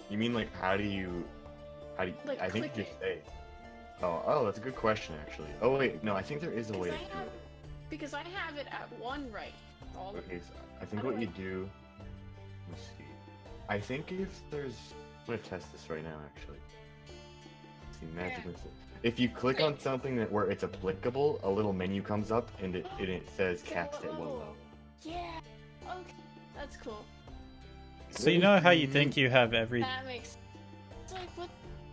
You mean like how do you Like, I think you click just say. Oh, that's a good question actually. Oh wait, no, I think there is a way to do it. Because I have it at 1 right. Okay, so I think How what do you do. Let's see. I think if there's. I'm gonna test this right now actually. Let's see, magic missile. If you click on something where it's applicable, a little menu comes up and it says cast at 1 level. Yeah. Okay. That's cool. So you know how you think you have That makes. It's like what?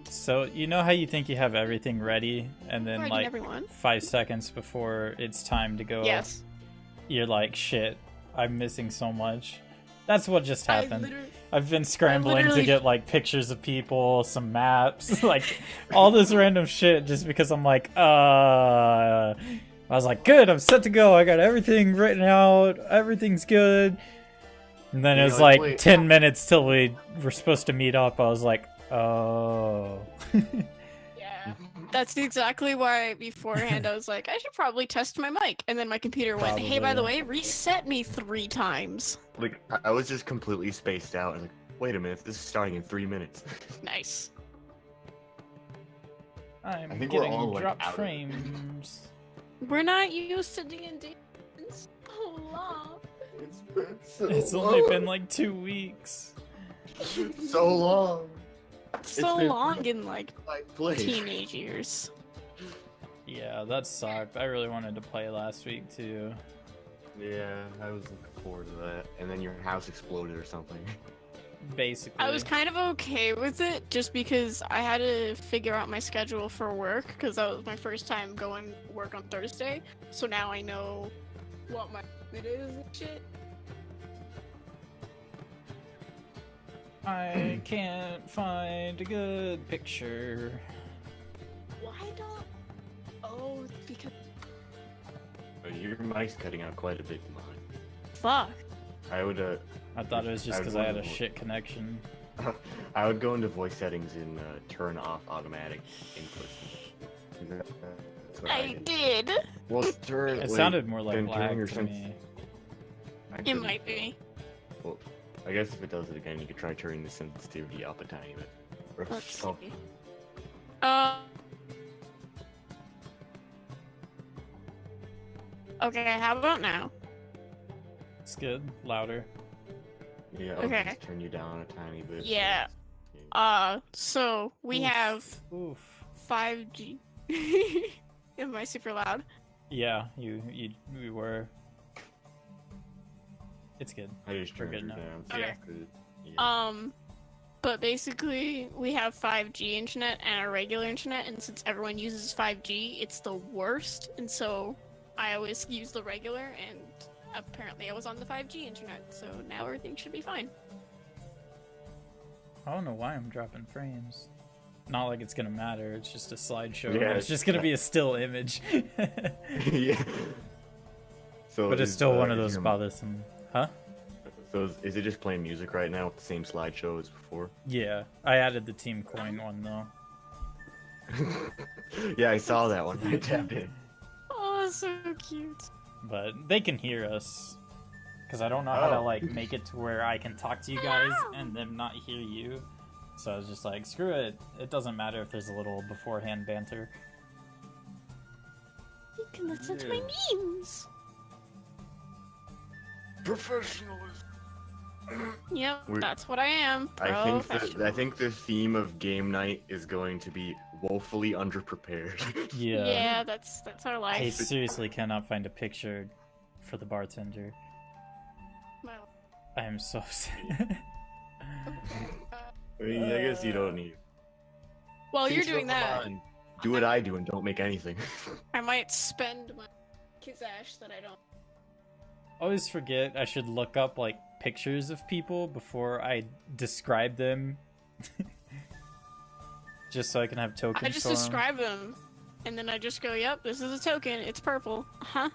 So you know how you think you have everything ready, and then Pardon like everyone. 5 seconds before it's time to go, Yes. you're like, shit, I'm missing so much. That's what just happened. literally- I've been scrambling to literally- get like pictures of people, some maps, like all this random shit just because I'm like, I was like, good, I'm set to go. I got everything written out. Everything's good. And then it was like wait. 10 minutes till we were supposed to meet up. I was like, oh. Yeah. That's exactly why beforehand I was like, I should probably test my mic. And then my computer went, hey, by the way, reset me 3 times. Like I was just completely spaced out and like, wait a minute, this is starting in 3 minutes. Nice. I'm think we're getting all, like, dropped out of it. frames. We're not used to D&D in so long. It's been so It's only been like 2 weeks. so long. So been- long in like I played. teenage years. Yeah, that sucked. I really wanted to play last week too. Yeah, I was looking forward to that. And then your house exploded or something. Basically. I was kind of okay with it just because I had to figure out my schedule for work because that was my first time going to work on Thursday. So now I know what my it is and shit. I can't find a good picture. Why don't? Oh, it's because Your mic's cutting out quite a bit, mine. fuck. I would I thought it was just I would because I had a wonder what- shit connection. I would go into voice settings and turn off automatic inputs. That's what I did. Well, turn. It wait, sounded more like then turn lag your to sense- me. I It couldn't- might be. Well, I guess if it does it again, you could try turning the sensitivity up a tiny bit. Or Let's something. see. Okay, how about now? It's good. Louder. Yeah, I'll Okay. just turn you down a tiny bit. Yeah. So we Oof. have Oof. 5G. Am I super loud? Yeah, you were. It's good. I just We're turned good you now. down. Okay. it's good. Yeah. But basically we have 5G internet and our regular internet, and since everyone uses 5G, it's the worst, and so I always use the regular, and apparently I was on the 5G internet, so now everything should be fine. I don't know why I'm dropping frames. Not like it's gonna matter. It's just a slideshow. Yeah, It's just gonna be a still image. Yeah. So But it's is, still one of is those your- bothersome. Huh? So is it just playing music right now with the same slideshow as before? Yeah, I added the Team Coin one though. Yeah, I saw that one. I tapped in. Oh, that's so cute. But they can hear us. Because I don't know how to Oh. like make it to where I can talk to you guys and them not hear you. So I was just like, screw it. It doesn't matter if there's a little beforehand banter. You can listen to my memes. Professionalism. Yep, We're- that's what I am. I think the theme of game night is going to be woefully underprepared. Yeah. Yeah, that's our I life. seriously cannot find a picture for the bartender. Well, I am so sad. I mean, I guess you don't need. while you're Please doing don't that, come on. Do what I do and don't make anything. I might spend my Kizash that I don't. I always forget I should look up like pictures of people before I describe them. Just so I can have tokens I just for 'em. describe them, and then I just go, "Yep, this is a token. It's purple." Huh?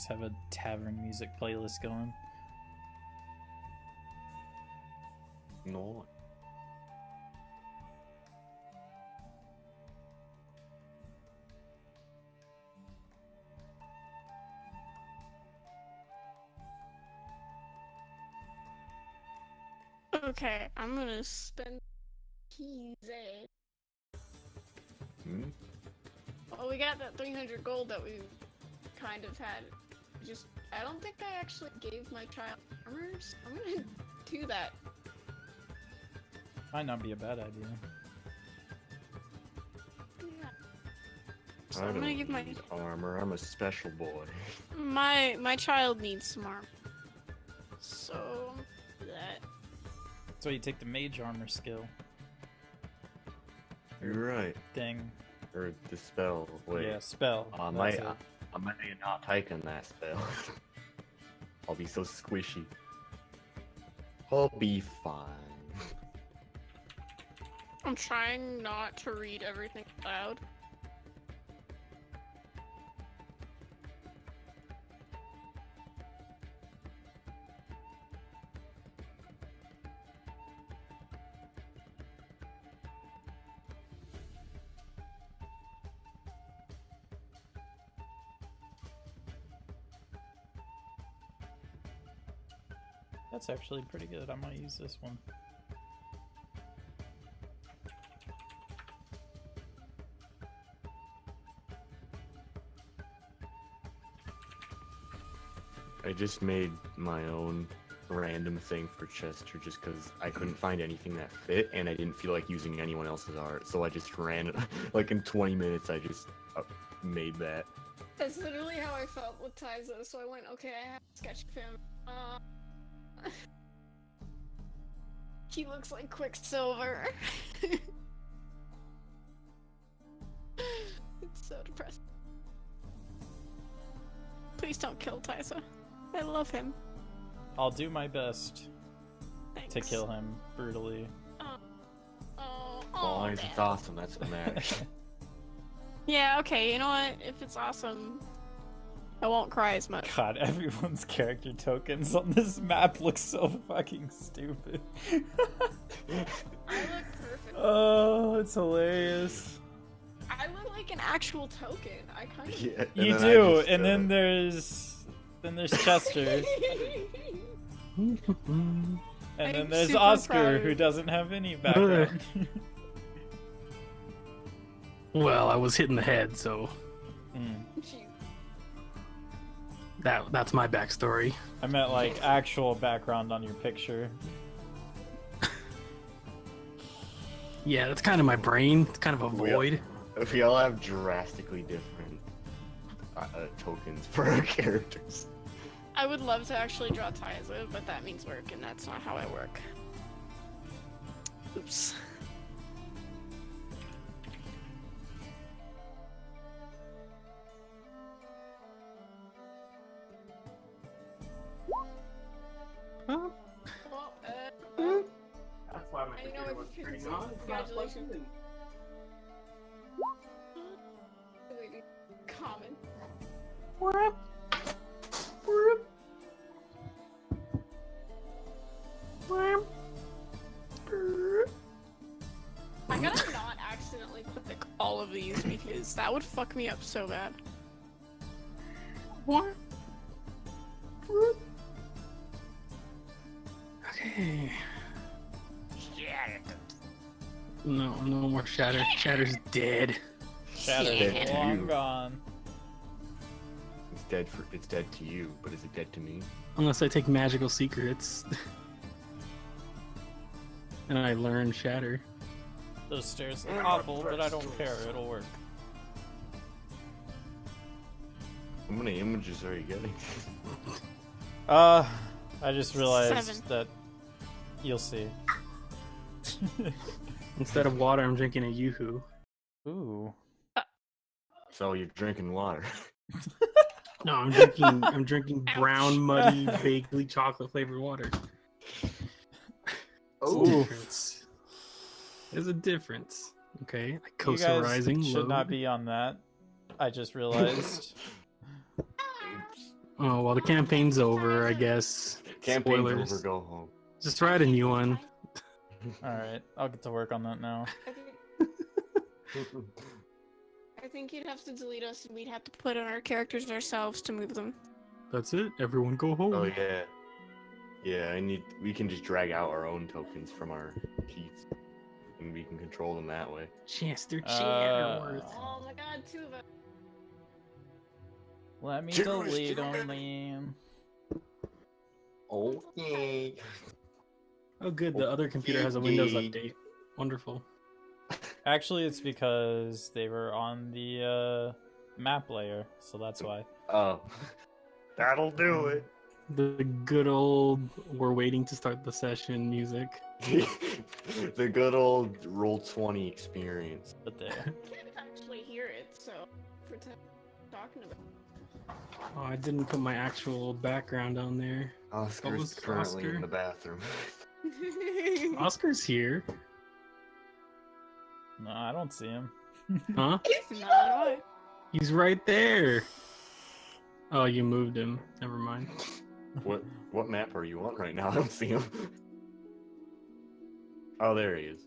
have a tavern music playlist going. No. Okay, I'm gonna spend keys. Hmm? Well, we got that 300 gold that we kind of had. I don't think I actually gave my child armor, so I'm gonna do that. Might not be a bad idea. Yeah. So I I'm don't gonna give need armor. I'm a special boy. my child needs some armor. So that. So you take the mage armor skill You're right. thing. Or the spell. Wait. Yeah, spell. I That's might it. not taking that spell. I'll be so squishy. I'll be fine. I'm trying not to read everything loud. That's actually pretty good. I might use this one. I just made my own random thing for Chester just because I couldn't find anything that fit and I didn't feel like using anyone else's art, so I just ran it. Like in 20 minutes, I just made that. That's literally how I felt with Taizo, so I went, okay, I have to sketch of him. He looks like Quicksilver. It's so depressing. Please don't kill Taizo. I love him. I'll do my best Thanks. to kill him brutally. As long as it's awesome, that's what matters. Yeah, okay, you know what? If it's awesome, I won't cry as much. God, everyone's character tokens on this map look so fucking stupid. I look perfect. Oh, it's hilarious. I look like an actual token. I kind of. Yeah, You then I do, just, and then there's Chester, and then I'm there's super Oscar, proud. who doesn't have any background. Well, I was hit in the head, so Mm. that's my backstory. I meant like actual background on your picture. Yeah, that's kind of my brain. It's kind of a void. We all have drastically different tokens for our characters. I would love to actually draw Taizo, but that means work, and that's not how I work. Oops. Huh? Well, That's why my I know computer if wasn't you turning can on. see- It's not plugged congratulations. in. common. I gotta not accidentally click all of these because that would fuck me up so bad. Okay. No more Shatter. Shatter's dead. Shatter Dead is to long you. gone. It's dead to you, but is it dead to me? Unless I take magical secrets. And I learn Shatter. Those stairs look awful, but I don't care. It'll work. How many images are you getting? I just realized 7. that you'll see. Instead of water, I'm drinking a Yoo-hoo. Ooh. So you're drinking water. No, I'm drinking brown, Ouch. muddy, vaguely chocolate flavored water. There's a Ooh. difference. There's a difference. Okay, You Icosa guys Rising. should load. not be on that. I just realized. Oh well, the campaign's over, I guess. Campaign's Spoilers. over, go home. Just write a new one. Alright, I'll get to work on that now. I think you'd have to delete us, and we'd have to put in our characters ourselves to move them. That's it. Everyone go home. Oh yeah. Yeah, we can just drag out our own tokens from our sheets. And we can control them that way. Chester Chatterworth. Oh my god, 2 of us. Let me Cheers, delete cheers. them. Okay. Oh good, the other computer has a Windows update. Wonderful. Actually, it's because they were on the map layer, so that's why. Oh. That'll do it. The good old we're waiting to start the session music. The good old Roll20 experience. But there. I can't actually hear it, so pretend talking about Oh, I didn't put my actual background on there. Oscar's was currently Oscar? in the bathroom. it. Oscar's here. No, I don't see him. Huh? Not at all. He's right there. Oh, you moved him. Never mind. What map are you on right now? I don't see him. Oh, there he is.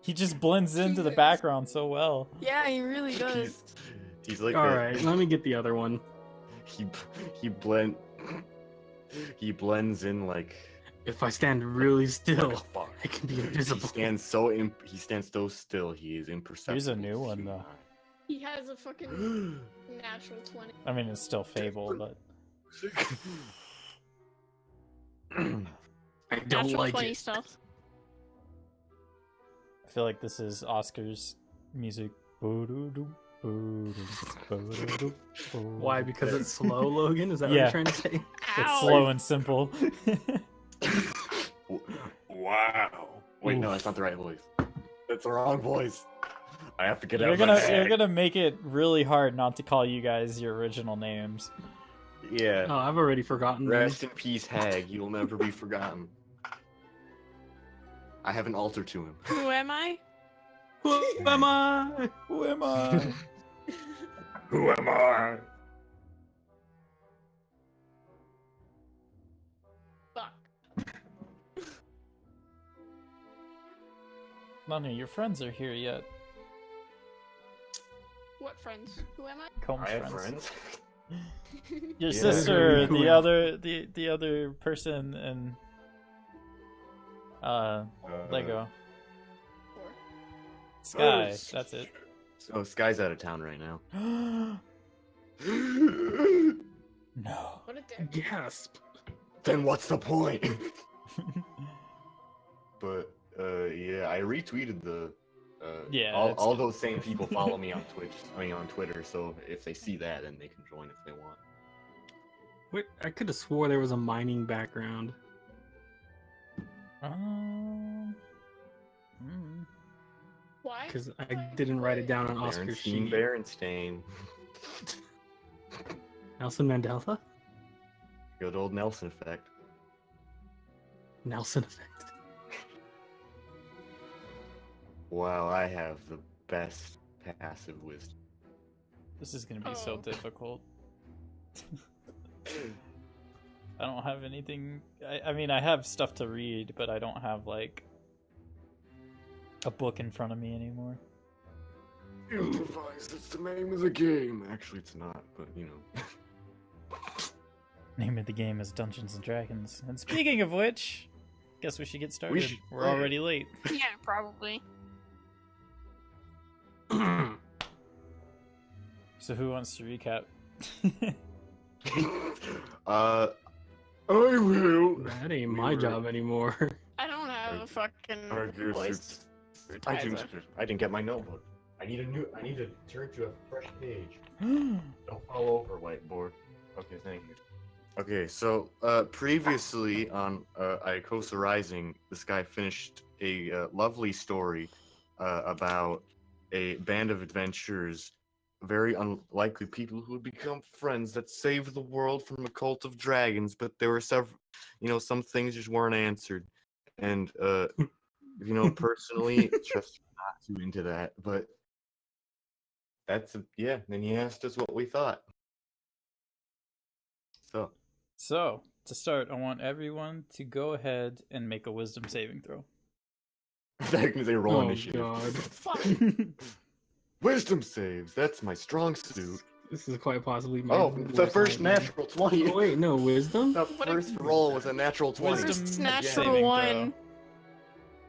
He just blends into the background so well. Yeah, he really does. He's like Alright, let me get the other one. he blends in like If I stand really still, like a fox. I can be He invisible. stands so still. He is imperceptible. Here's a new one though. He has a fucking natural 20. I mean, it's still Fable, but I don't Natural like 20 it. stealth. I feel like this is Oscar's music. Why? Because it's slow, Logan? Is that what Yeah. you're trying to say? It's Ow. slow and simple. Wow. Wait, no, that's not the right voice. That's the wrong voice. I have to get out You're of my gonna bag. make it really hard not to call you guys your original names. Yeah. Oh, I've already forgotten them. Rest in peace, Hag. You will never be forgotten. I have an altar to him. Who am I? Who am I? Who am I? Who am I? Fuck. None of your friends are here yet. What friends? Who am I? Combs I have friends. Your Yeah. sister, Who the am- the other person, and Lego. Four. Sky. That's it. Oh, Sky's out of town right now. No. What a dick. Gasp. Then what's the point? But yeah, I retweeted the. Yeah, all those same people follow me on Twitch. I mean, on Twitter. So if they see that, then they can join if they want. Wait, I could have swore there was a mining background. Hmm. Why? Because I didn't write it down on Oscar's Berenstain, sheet. Berenstain. Nelson Mandela? Good old Nelson effect. Nelson effect. Wow, I have the best passive wisdom. This is gonna be so Oh. difficult. I don't have anything. I mean, I have stuff to read, but I don't have like a book in front of me anymore. Improvise, it's the name of the game. Actually, it's not, but you know. Name of the game is Dungeons and Dragons. And speaking of which, guess we should get started. should We're play it. already late. Yeah, probably. So who wants to recap? I will. That ain't my job anymore. I don't have a fucking Argue voice. I didn't get my notebook. I need to turn to a fresh page. Oh, Don't fall over, whiteboard. Okay, thank you. Okay, so previously on Icosa Rising, this guy finished a lovely story about a band of adventurers, very unlikely people who would become friends that saved the world from a cult of dragons, but there were several, some things just weren't answered. And, personally, just not too into that, but yeah, then he asked us what we thought. So, to start, I want everyone to go ahead and make a wisdom saving throw. Technically, roll Oh initiative. god. Fuck. Wisdom saves. That's my strong suit. This is quite possibly my Oh, the worst first nightmare. natural 20. Oh wait, no, wisdom? The What a- first roll was a natural 20. Wisdom First saving natural throw. one.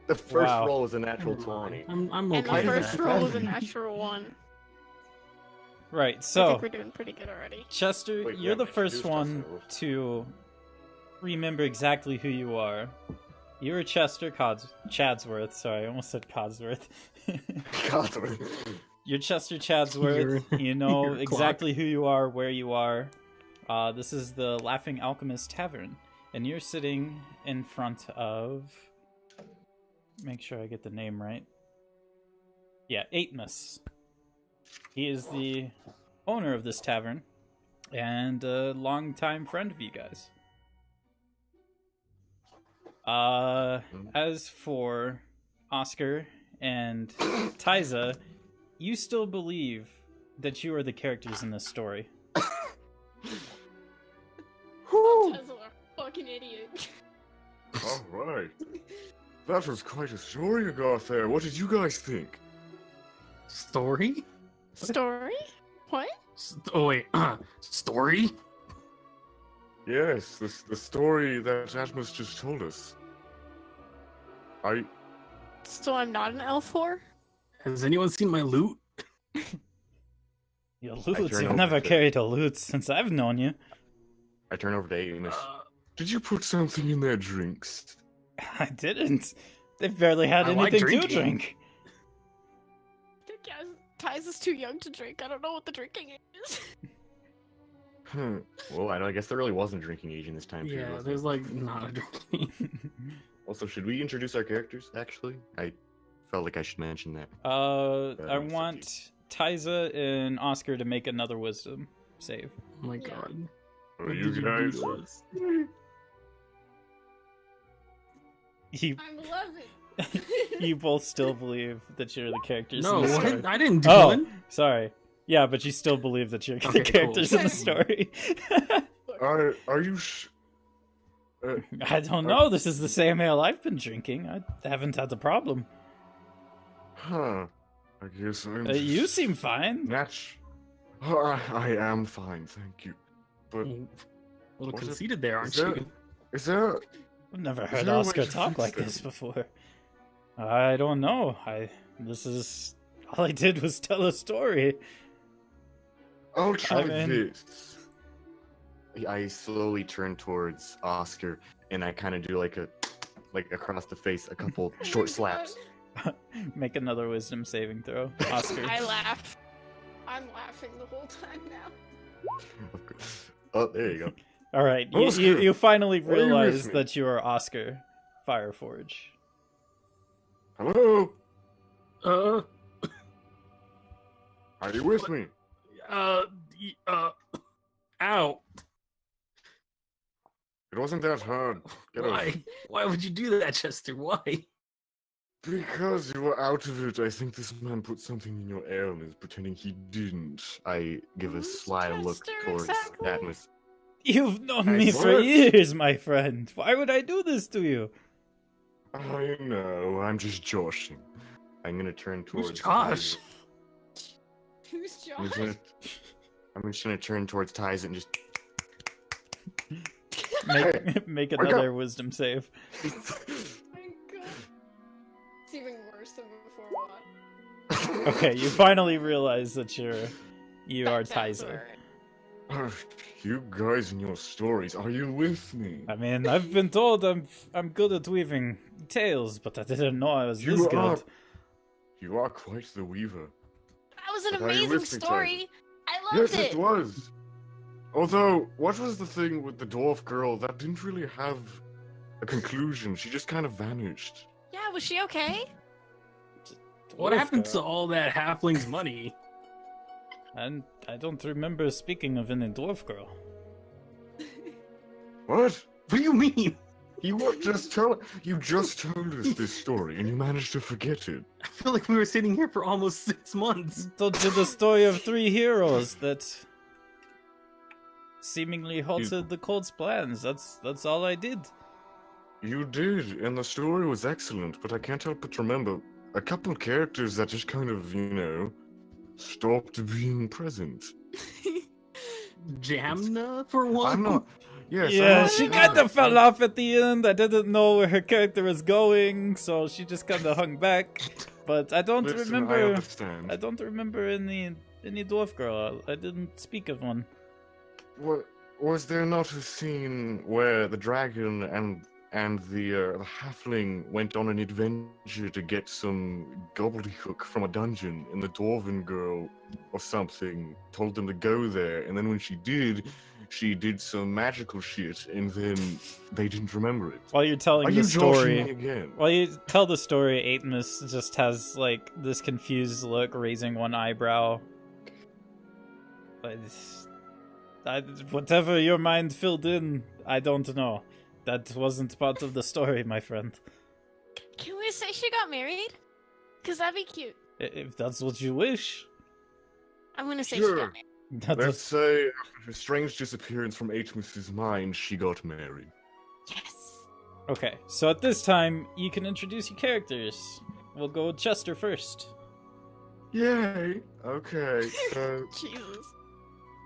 The first Wow. roll was a natural 20. I'm And okay the with first that. roll was a natural one. Right, I so think we're doing pretty good already. Chester, Wait, you're yeah, the we first introduced one ourselves. to remember exactly who you are. You are Chester Chadsworth. Sorry, I almost said Codsworth. God. You're Chester Chadsworth. You know your exactly who you are, where you are. This is the Laughing Alchemist Tavern, and you're sitting in front of. Make sure I get the name right. Yeah, Aitmus. He is the owner of this tavern, and a longtime friend of you guys. As for Oscar and Tyza, you still believe that you are the characters in this story. Whew. Tesla, fucking idiot. Alright. That was quite a story you got there. What did you guys think? Story? Story? What? Oh wait, story? Yes, the story that Atmos just told us. So I'm not an L4? Has anyone seen my loot? Your turn loots, you've over never to- carried a loot since I've known you. I turn over to Amos. Uh, Did you put something in their drinks? I didn't. They've barely had I like anything to drinking. drink. Ty's is too young to drink. I don't know what the drinking is. Well, I guess there really wasn't a drinking age in this time period. yeah, was there's there? like not a drinking. Also, should we introduce our characters, actually? I felt like I should mention that. I makes sense. want Tyza and Oscar to make another wisdom save. Oh my Yeah. god. Are What you did do guys... to us? You, I'm 11. you both still believe that you're the characters No, in the what? story. I didn't do Oh, one. sorry. Yeah, but you still believe that you're Okay, the characters in the story. Are you I don't know. This is the same ale I've been drinking. I haven't had the problem. Huh. I guess I'm You just seem fine. Natch. Oh, I am fine, thank you. But A little Was it- conceited there, aren't is there- you? is there... I've never Is heard there a way Oscar to talk fix like that? this before. I don't know. This is all I did was tell a story. I'll try mean- this. I slowly turn towards Oscar, and I kind of do like across the face, a couple Oh short my slaps. Make another wisdom saving throw, Oscar. I laugh. I'm laughing the whole time now. Oh, there you go. All right, Oscar, you finally are you with realize me? that you are Oscar Fireforge. Hello, Uh, are you with me? Ow. It wasn't that hard. Get over it. Why? Why would you do that, Chester? Why? Because you were out of it, I think this man put something in your ale and is pretending he didn't. I give a Who's sly look Chester towards exactly? Atmos. You've known I me for what? years, my friend. Why would I do this to you? I know, I'm just joshing. I'm gonna turn Who's towards Josh? Tyza. Who's I'm Josh? just gonna turn towards Tyza and just. Make wake another wisdom save. Oh my god. It's even worse than before. What? Okay, you finally realize that you are That sounds Tyza. alright. You guys and your stories, are you with me? I mean, I've been told I'm good at weaving tales, but I didn't know I was this You good. are. You are quite the weaver. That was an But are you amazing with me, Tyler? story. I loved Yes, it. it was. Although, what was the thing with the dwarf girl that didn't really have a conclusion? She just kind of vanished. Yeah, was she okay? What Dwarf happened girl. to all that halfling's money? And I don't remember speaking of any dwarf girl. What? What do you mean? You just told us this story, and you managed to forget it. I feel like we were sitting here for almost 6 months. Told you the story of 3 heroes that seemingly halted the cult's plans. That's all I did. You did, and the story was excellent, but I can't help but remember a couple of characters that just kind of, stopped being present. Jamna, for one? I'm not. Yes, Yeah, I'm she not- kind of fell off at the end. I didn't know where her character was going, so she just kind of hung back. But I don't Listen, I remember. understand. I don't remember any dwarf girl. I didn't speak of one. What was there not a scene where the dragon and the halfling went on an adventure to get some gobbledygook from a dungeon, and the dwarven girl or something told them to go there, and then when she did some magical shit, and then they didn't remember it. While you're telling Are the you story, joshing me again? while you tell the story, Aetmus just has like this confused look, raising one eyebrow. Whatever your mind filled in, I don't know. That wasn't part of the story, my friend. Can we say she got married? Cause that'd be cute. If that's what you wish. I'm gonna say Sure. she got married. That's Let's say after her strange disappearance from Aetmus's mind, she got married. Yes. Okay, so at this time, you can introduce your characters. We'll go with Chester first. Yay! Okay, so Jesus.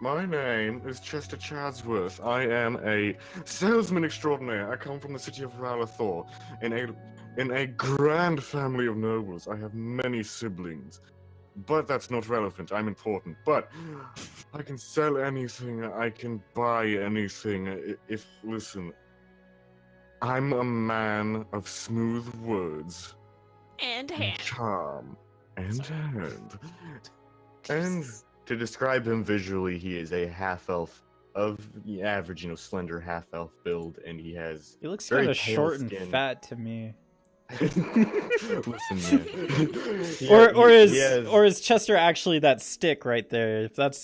my name is Chester Chadsworth. I am a salesman extraordinaire. I come from the city of Ralathor, in a grand family of nobles. I have many siblings. But that's not relevant. I'm important. But I can sell anything. I can buy anything. Listen, I'm a man of smooth words And and hand. charm and hand. And to describe him visually, he is a half-elf of the average, slender half-elf build, and he has He looks very kind of pale short skin. and fat to me. Listen, man. Or He has- is Chester actually that stick right there? If that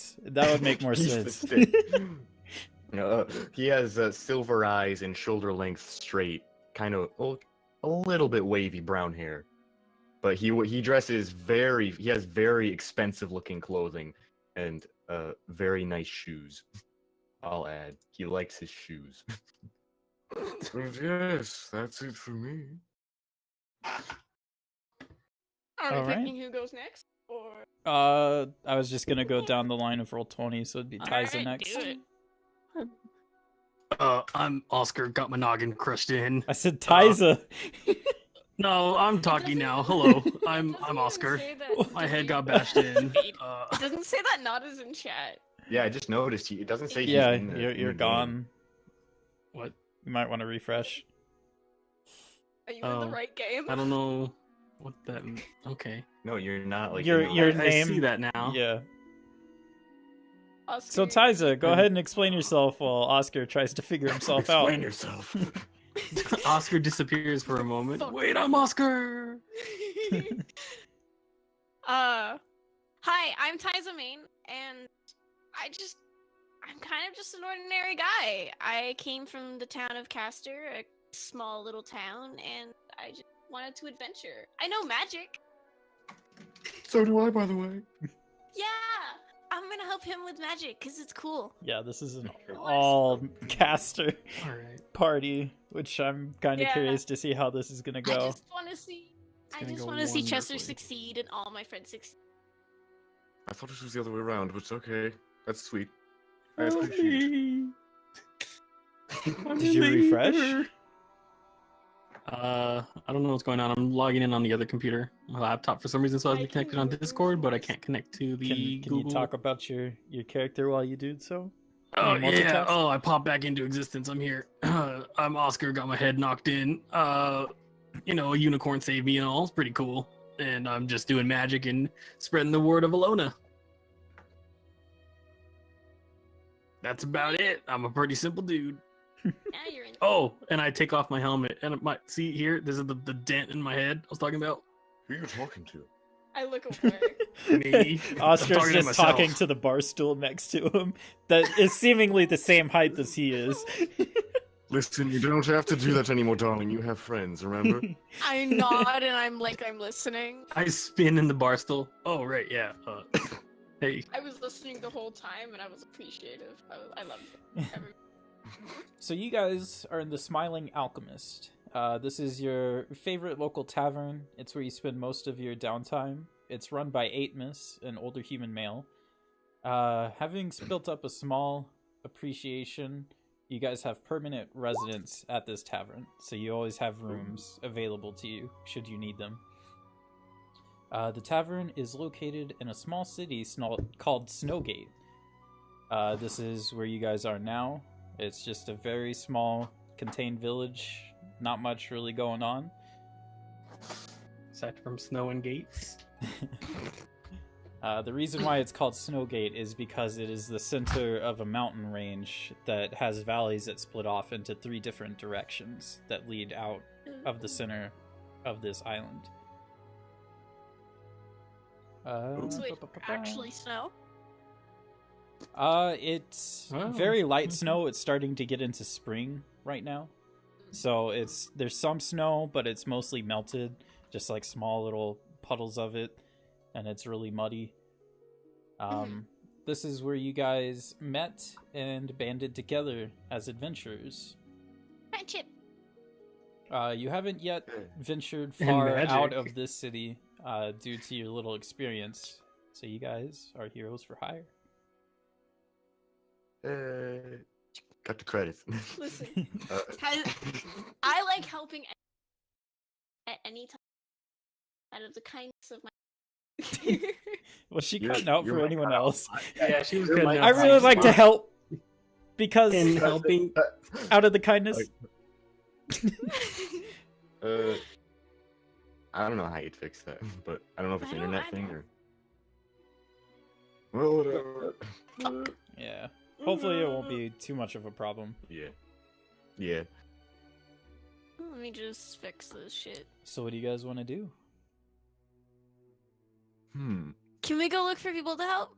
would make more He's the sense. stick. He has silver eyes and shoulder length straight, kind of a little bit wavy brown hair. But he dresses he has very expensive looking clothing and very nice shoes. I'll add, he likes his shoes. Yes, that's it for me. Are we Alright. picking who goes next? Or I was just gonna go down the line of roll 20, so it'd be Tyza Alright, next. do it. I'm Oscar, got my noggin crushed in. I said Tyza. No, I'm talking now. Hello, I'm Oscar. My head got bashed in. It doesn't say that Nod is in chat. Yeah, I just noticed. It doesn't say. Yeah, he's in the, you're in you're the gone. What? You might want to refresh. Are you in the Oh, right game? I don't know what that. Okay. Game. No, you're not. Like Your in the- your I name. see that now. Yeah. Oscar, So Tyza, go I'm- ahead and explain yourself while Oscar tries to figure himself out. Explain yourself. Oscar disappears for a moment. Fuck. Wait, I'm Oscar. Hi, I'm Tyza Main, and I'm kind of just an ordinary guy. I came from the town of Castor, a small little town, and I just wanted to adventure. I know magic. So do I, by the way. Yeah, I'm gonna help him with magic, because it's cool. Yeah, this is an Sure. all caster All right. party, which I'm kind of Yeah. curious to see how this is gonna go. I just want to see... I gonna just go want to see Chester wonderfully. succeed and all my friends succeed. I thought it was the other way around, but it's okay. That's sweet. I appreciate it. Did you refresh? I don't know what's going on. I'm logging in on the other computer, my laptop, for some reason. So I was connected on Discord, but I can't connect to the Can you Google. talk about your character while you do so? Oh Can you yeah. multitask? Oh, I popped back into existence. I'm here. I'm Oscar. Got my head knocked in. A unicorn saved me and all. It's pretty cool. And I'm just doing magic and spreading the word of Alona. That's about it. I'm a pretty simple dude. Now you're in... Oh, and I take off my helmet and see here. This is the dent in my head I was talking about. Who are you talking to? I look away. Me. I'm Oscar's talking to just myself. talking to the bar stool next to him that is seemingly the same height as he is. Listen, you don't have to do that anymore, darling. You have friends, remember? I nod and I'm listening. I spin in the bar stool. Oh right, yeah. Hey, I was listening the whole time and I was appreciative. I loved it. So you guys are in the Smiling Alchemist. This is your favorite local tavern. It's where you spend most of your downtime. It's run by Aitmus, an older human male. Having built up a small appreciation, you guys have permanent residence at this tavern, so you always have rooms available to you should you need them. The tavern is located in a small city called Snowgate. This is where you guys are now. It's just a very small, contained village. Not much really going on. aside from snow and gates. The reason why it's called Snowgate is because it is the center of a mountain range that has valleys that split off into 3 different directions that lead out of the center of this island. So wait, actually snow? It's very light snow. It's starting to get into spring right now. So there's some snow, but it's mostly melted, just like small little puddles of it, and it's really muddy. This is where you guys met and banded together as adventurers. Friendship. You haven't yet ventured And far magic. out of this city due to your little experience. So you guys are heroes for hire. Got the credits. Listen, Uh, I like helping at any time out of the kindness of my. Was she You're- cutting out you're for my anyone pal. else? Yeah, she was You're good. my- I really like to help because in helping. out of the kindness. I don't know how you'd fix that, but I don't know if it's I an don't internet thing either. or. Well, whatever. Yeah. Hopefully it won't be too much of a problem. Yeah. Yeah. Let me just fix this shit. So what do you guys want to do? Can we go look for people to help?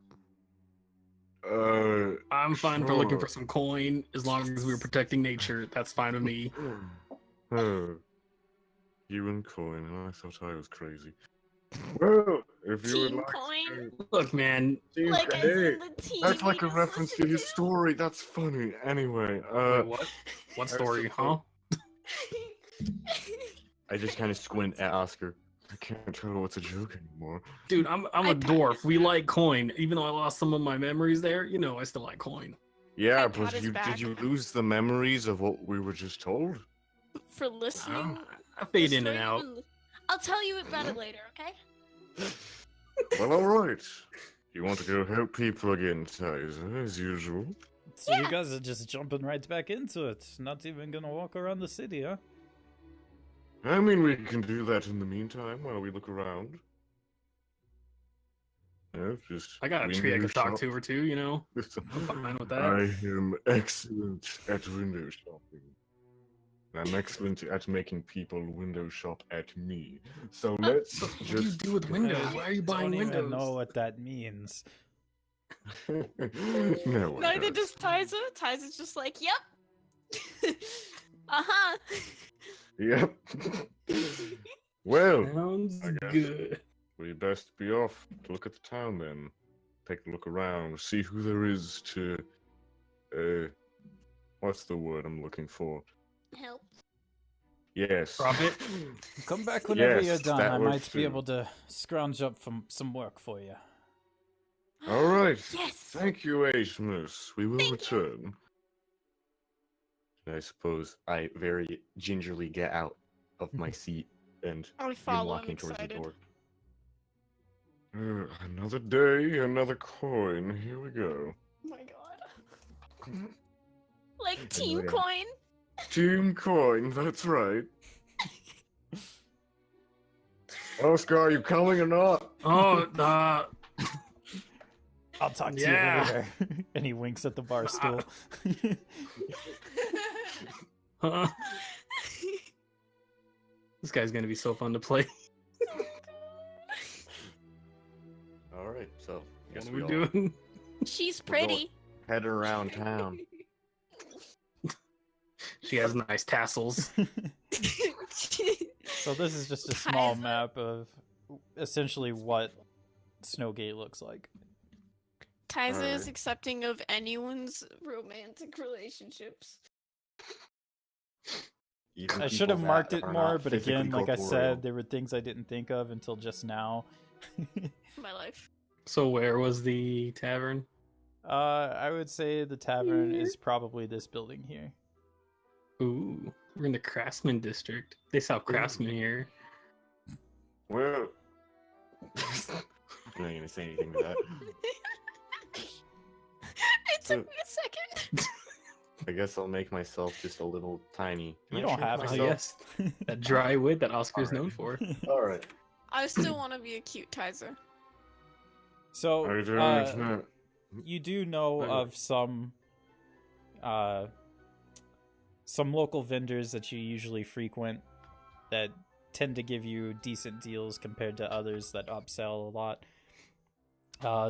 I'm fine for looking Sure. for some coin as long as we're protecting nature. That's fine with me. Oh, you and coin. I thought I was crazy. Well, if you would Team like coin? Look, man. to, Like I hey, said, the team. that's like a we just reference to listened his story. That's funny. Anyway, Wait, what? What story, huh? I just kind of squint at Oscar. I can't tell what's a joke anymore. Dude, I'm I a pat dwarf. his We back. like coin. Even though I lost some of my memories there, you know, I still like coin. Yeah, I but pat his did back. you lose the memories of what we were just told? For listening. I fade the in and story out. you've been- I'll tell you about it later, okay? Well, alright. You want to go help people again, Tizer, as usual? So you guys are just jumping right back into it. Not even gonna walk around the city, huh? I mean, we can do that in the meantime while we look around. Yeah, just I got a tree I could talk to or two, you know? I'm fine with that. I am excellent at window shopping. I'm excellent at making people window shop at me. So let's What do just you do with windows? Why are you buying Don't even windows? know what that means. no. Neither whatever. does Tyza. Tyza's just like, yep. Uh-huh. Yep. Well, Sounds I guess. good. we best be off to look at the town then. Take a look around, see who there is to. What's the word I'm looking for? Help. Yes. Profit? Come back whenever Yes, you're done. that I works might be too. able to scrounge up some work for you. All right. Yes. Thank you, Ashmus. We will Thank you. return. I suppose I very gingerly get out of my seat and I begin follow. I'm walking towards the excited. door. Another day, another coin. Here we go. Oh my god. Like team yeah. coin. Team coin, that's right. Oscar, are you coming or not? Oh, I'll talk to Yeah. you later. And he winks at the bar stool. huh? This guy's gonna be so fun to play. All right, so I guess What are we we all doing? She's We're going- pretty. head around town. She has nice tassels. So this is just a small Tyza. map of essentially what Snowgate looks like. Tyza is Alright. accepting of anyone's romantic relationships. Even I should have people marked that it are more, not but physically again, like I corporeal. said, there were things I didn't think of until just now. My life. So where was the tavern? I would say the tavern is probably this building here. Ooh, we're in the Craftsman district. They sell Craftsman here. Well, I'm not gonna say anything to that. It took me a second. I guess I'll make myself just a little tiny. Can You I don't shrink have to. Oh myself? yes, that dry wood that Oscar's Alright. known for. All right. I still want to be a cute Tyza. So, I don't. you do know Okay. of some local vendors that you usually frequent that tend to give you decent deals compared to others that upsell a lot.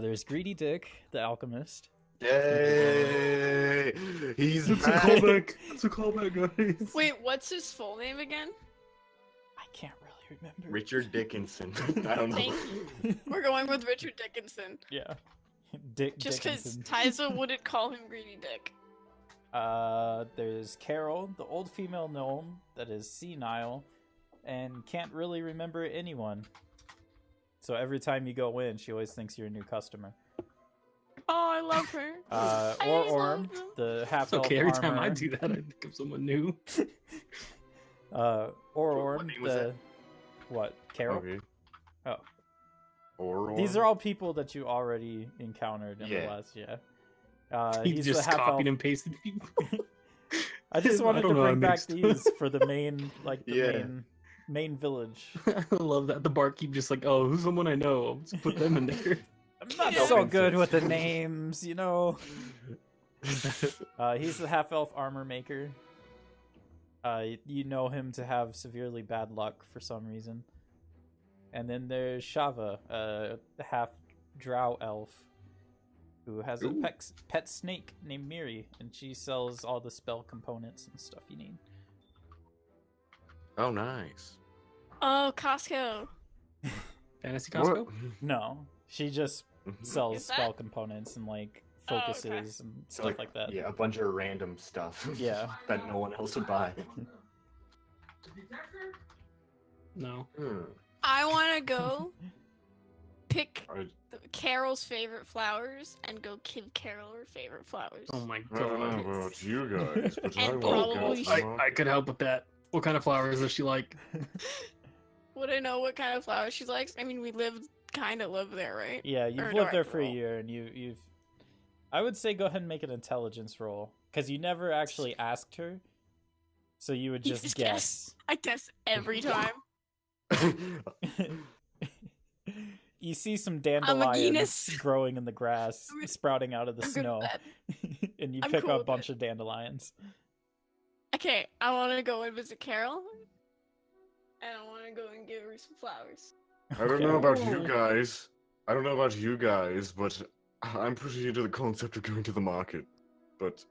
There's Greedy Dick, the alchemist. Yay! He's It's a back. callback. It's a callback, guys. Wait, what's his full name again? I can't really remember. Richard Dickinson. I don't know. Thank you. We're going with Richard Dickinson. Yeah. Dick Just because Dickinson. Tyza wouldn't call him Greedy Dick. There's Carol, the old female gnome that is senile and can't really remember anyone. So every time you go in, she always thinks you're a new customer. Oh, I love her. Or I Orm, love them. the It's half-elf okay. Every time I armor. do that, I think of someone new. Or Orm, name was the that? what? Carol. Okay. Oh. Or These are all people that you already encountered in the Yeah. last year. He He's just the half-elf. copied and pasted people. I just I wanted to don't know, I bring back mixed. these for the main, like the Yeah. main village. I love that. The barkeep just like, oh, who's someone I know? Let's put them in there. I'm not Yeah. so good with the names, you know. He's the half-elf armor maker. You know him to have severely bad luck for some reason. And then there's Shava, the half-drow elf, who has a Ooh. pet snake named Miri, and she sells all the spell components and stuff you need. Oh, nice. Oh, Costco. Fantasy What? Costco? No, she just sells Is that- spell components and like Oh, okay. focuses and So, stuff like that. Yeah, a bunch of random stuff. Yeah. that no one else would buy. No. I want to go pick I Carol's favorite flowers and go give Carol her favorite flowers. Oh my don't know god. about you guys, but I And will probably- go. I could help with that. What kind of flowers does she like? Would I know what kind of flowers she likes? I mean, we kind of live there, right? Yeah, Or you've do lived I there for a roll? year, and you've. I would say go ahead and make an intelligence roll because you never actually asked her, so you would You just just guess. I guess every time. You see some a dandelions Guinness. growing in the grass, I'm- sprouting out of the I'm good snow, with that. and you I'm pick cool up a with bunch it. of dandelions. Okay, I want to go and visit Carol, and I want to go and give her some flowers. I don't know about Okay. you guys. I don't know about you guys, but I'm pretty into the concept of going to the market. But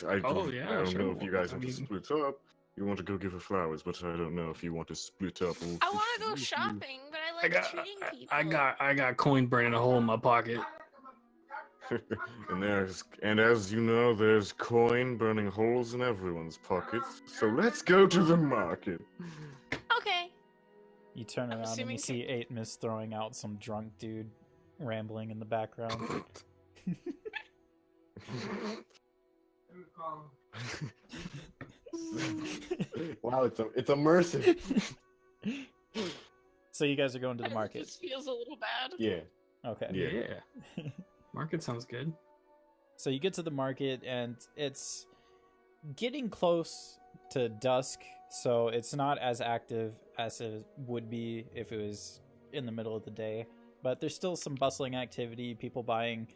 I don't yeah, know sure. if you guys I want to mean- split up. You want to go give her flowers, but I don't know if you want to split up. I want to go shopping, but I like treating people. I got coin burning a hole in my pocket. and as you know, there's coin burning holes in everyone's pockets. So let's go to the market. Okay. You turn I'm around and you assuming see 8 throwing out some drunk dude rambling in the background. Wow, it's immersive. So you guys are going to the It market. just feels a little bad. Yeah. Okay. Yeah. Market sounds good. So you get to the market and it's getting close to dusk, so it's not as active as it would be if it was in the middle of the day. But there's still some bustling activity, people buying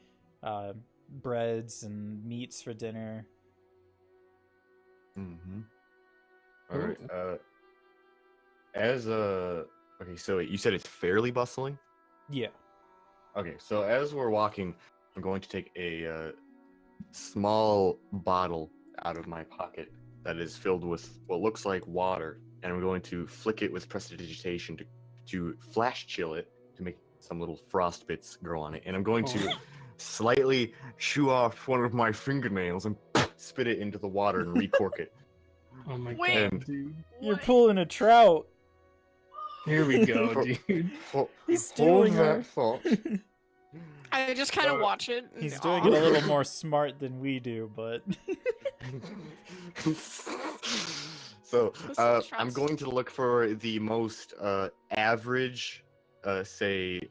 breads and meats for dinner. Mm-hmm. All right. Okay, so you said it's fairly bustling? Yeah. Okay, so as we're walking, I'm going to take a small bottle out of my pocket that is filled with what looks like water, and I'm going to flick it with prestidigitation to flash chill it to make some little frost bits grow on it, and I'm going to slightly chew off one of my fingernails and spit it into the water and recork it. Oh my Wait. god, dude. You're What? pulling a trout. Here we go, dude. He's Hold stealing her. that thought. I just kind of watch it. and He's doing aw. it a little more smart than we do, but So, What's the I'm trust? going to look for the most average, say,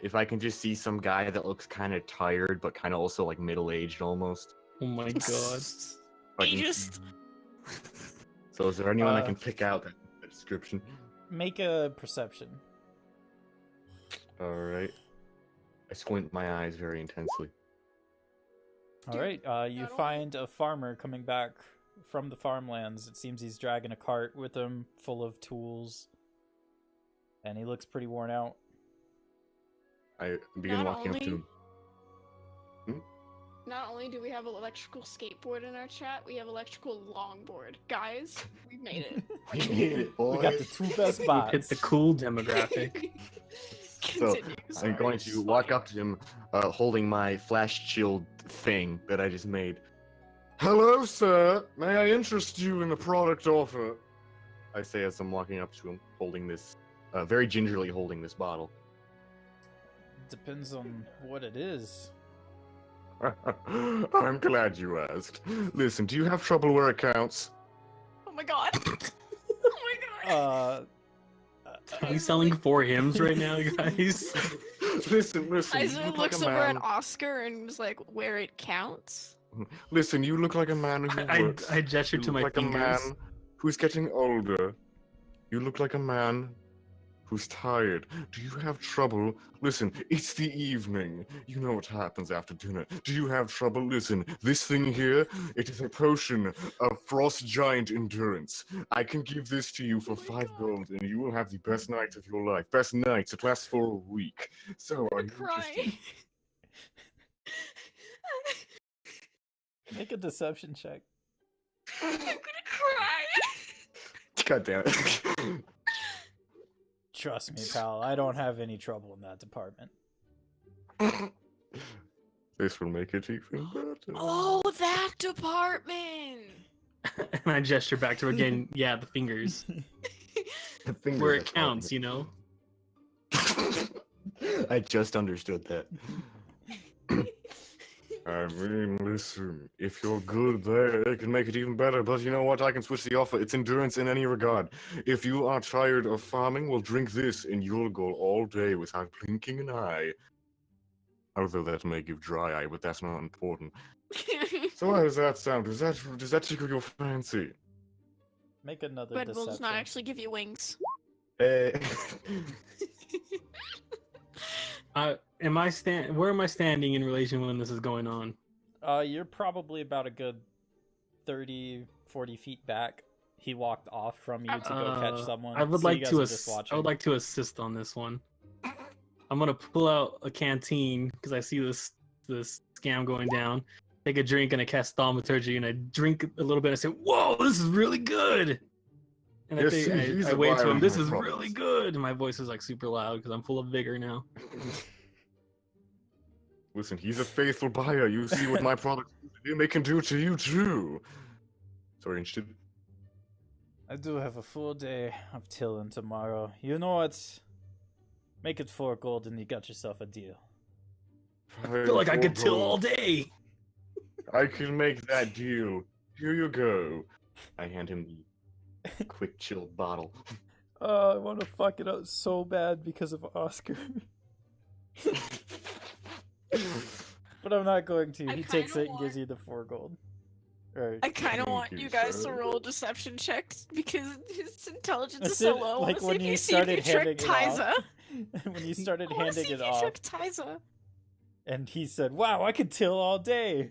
if I can just see some guy that looks kind of tired, but kind of also like middle-aged almost. Oh my god. I He can- just So is there anyone I Uh, can pick out that description? make a perception. Alright. I squint my eyes very intensely. All right, you not find a farmer coming back from the farmlands. It seems he's dragging a cart with him full of tools, and he looks pretty worn out. I begin Not walking up to only- him. not only do we have an electrical skateboard in our chat, we have electrical longboard. Guys, we made it. We made it, We got the boys. two best Hit bots. the cool demographic. So, Continue, I'm sorry, going it's to walk funny. up to him, holding my flash shield thing that I just made. Hello, sir. May I interest you in a product offer? I say as I'm walking up to him, holding this, very gingerly holding this bottle. Depends on what it is. I'm glad you asked. Listen, do you have trouble where it counts? Oh my god. Oh my god. Are we selling 4 hymns right now, guys? Listen. You Isaac look looks like a over man. at Oscar and was like, where it counts? Listen, you look like a man who works. I gestured You to look my like fingers. a man who's getting older. You look like a man who's tired. Do you have trouble? Listen, it's the evening. You know what happens after dinner. Do you have trouble? Listen, this thing here, it is a potion of frost giant endurance. I can give this to you for Oh my 5 God. gold, and you will have the best nights of your life. Best nights. It lasts for a week. So, are I'm you crying. interested? Make a deception check. I'm gonna cry. God damn it. Trust me, pal. I don't have any trouble in that department. This will make it even better. Oh, that department. And I gesture back to her again. Yeah, the fingers. The fingers Where are it counts, you know? I just understood that. I mean, listen, if you're good there, it can make it even better. But you know what? I can switch the offer. It's endurance in any regard. If you are tired of farming, well, drink this and you'll go all day without blinking an eye. Although that may give dry eye, but that's not important. So how does that sound? Does that tickle your fancy? Make another Red Bull deception. does not actually give you wings. Eh. Where am I standing in relation when this is going on? You're probably about a good 30, 40 feet back. He walked off from you to go catch someone. I would so you like guys to are just watching. I would like to assist on this one. I'm gonna pull out a canteen because I see this scam going down. Take a drink and I cast thaumaturgy and I drink a little bit. And I say, "Whoa, this is really good!" And Yes, he's I a wave to buyer him. of This my is products." really good. And my voice is like super loud because I'm full of vigor now. Listen, he's a faithful buyer. You see what my products do, they can do to you too. Sorry, interested? I do have a full day of tilling tomorrow. You know what? Make it 4 gold and you got yourself a deal. I feel like I could till all day. I can make that deal. Here you go. I hand him the quick chilled bottle. Oh, I want to fuck it up so bad because of Oscar. But I'm not going to. I He takes kinda it and gives you the 4 gold. Or, I kind of Thank want you, you guys sir. to roll deception checks because his intelligence That's is so it, low. like Let's see when if you see if started you trick handing it off. Tyza. when you started I wanna handing see it if you off, trick Tyza. and he said, "Wow, I could till all day."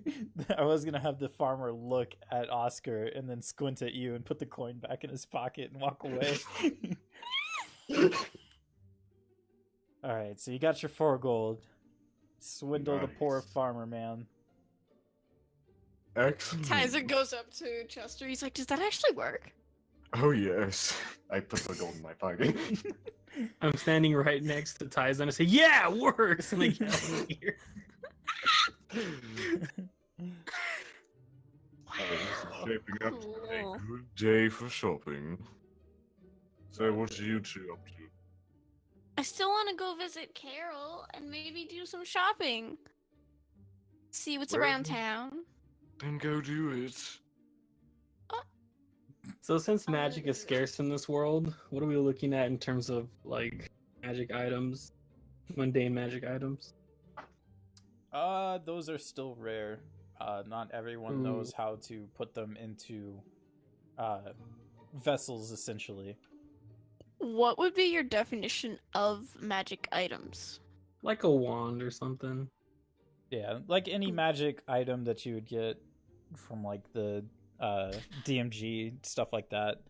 I was gonna have the farmer look at Oscar and then squint at you and put the coin back in his pocket and walk away. All right, so you got your 4 gold. Swindle the poor Nice. farmer man. Excellent. Tyza goes up to Chester. He's like, "Does that actually work?" Oh yes. I put the gold in my pocket. I'm standing right next to Tyza and I say, "Yeah, it works!" And I get out of here. Shaping up to be a Cool. good day for shopping. So, what are you two up to? I still want to go visit Carol and maybe do some shopping. See what's Where? around town. Then go do it. So since magic is scarce in this world, what are we looking at in terms of like magic items, mundane magic items? Those are still rare. Not everyone knows how to put them into vessels, essentially. What would be your definition of magic items? Like a wand or something. Yeah, like any magic item that you would get from like the DMG, stuff like that.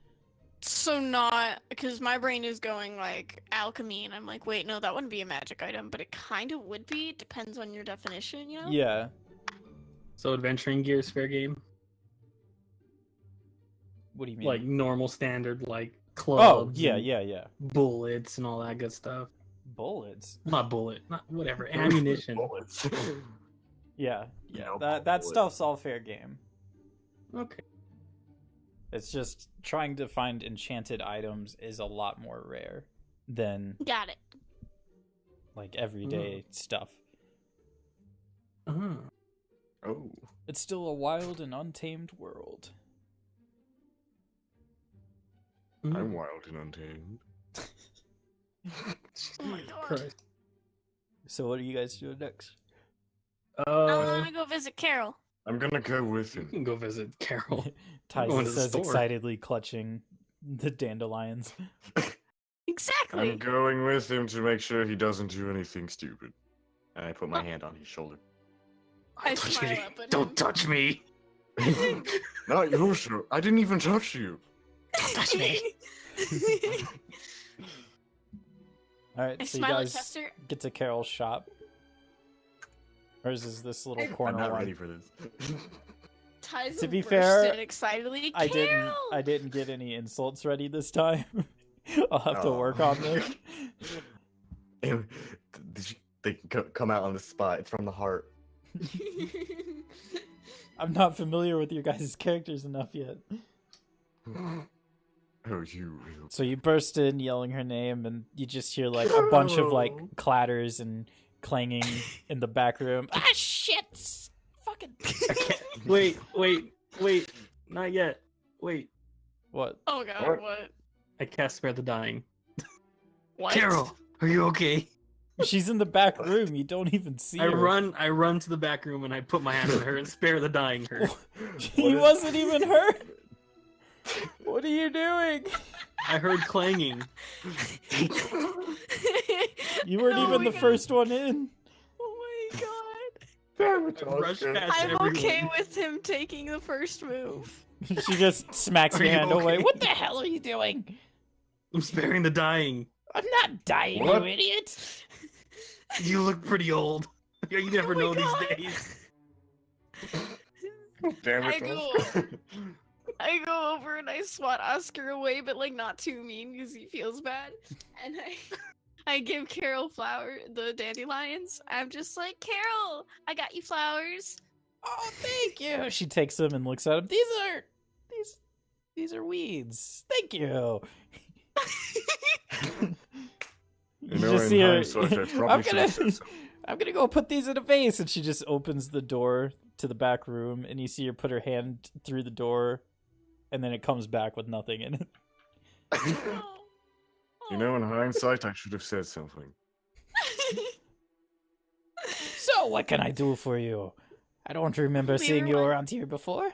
So not, because my brain is going like alchemy, and I'm like, wait, no, that wouldn't be a magic item, but it kind of would be. Depends on your definition, you know? Yeah. So adventuring gear is fair game. What do you mean? Like normal standard, like oh, clubs. yeah, and yeah. bullets and all that good stuff. Bullets. Not bullet, not whatever. Ammunition. Bullets. Yeah, No that bullet. stuff's all fair game. Okay. It's just trying to find enchanted items is a lot more rare than Got it. like everyday stuff. Uh-huh. Oh. It's still a wild and untamed world. I'm wild and untamed. Oh my god. Christ. So what are you guys doing next? I Uh, want to go visit Carol. I'm gonna go with you him. can go visit Carol. Tyson going to the says store. excitedly clutching the dandelions. Exactly. I'm going with him to make sure he doesn't do anything stupid. And I put my hand on his shoulder. I Touch smile me. up at him. Don't touch me. Not your shoulder. I didn't even touch you. Don't touch me. Alright, I so you smile at guys Chester. get to Carol's shop. Hers is this little I'm corner not one. ready for this. Tyson To be burst fair, in excitedly. I Carol! didn't get any insults ready this time. I'll have to work on this. And they come out on the spot. It's from the heart. I'm not familiar with your guys' characters enough yet. Oh, you real. So you burst in yelling her name, and you just hear like a bunch of like Carol. clatters and clanging in the back room. Ah, shit! Fucking. I can't. Wait. Not yet. Wait. What? Oh god, What? what? I cast Spare the Dying. What? Carol, are you okay? She's in the back room. You don't even see I her. run to the back room and I put my hand on her and spare the dying her. He wasn't even hurt. What are you doing? I heard clanging. You weren't Oh even my the God. first one in. Oh my god. Damn it, I rushed Oscar. past I'm everyone. okay with him taking the first move. She just smacks Are your you hand away. okay? What the hell are you doing? I'm sparing the dying. I'm not dying, What? you idiot. You look pretty old. You never Oh my know God. these days. Damn I it, go- Oscar. I go over and I swat Oscar away, but like not too mean because he feels bad. And I give Carol the dandelions. I'm just like, Carol, I got you flowers. Oh, thank you. She takes them and looks at them. These are weeds. Thank you. You know, in hindsight, I probably should have said something. I'm gonna go put these in a vase, and she just opens the door to the back room, and you see her put her hand through the door, and then it comes back with nothing in it. Oh. You know, in hindsight, I should have said something. So, what can I do for you? I don't remember We seeing were you like- around here before.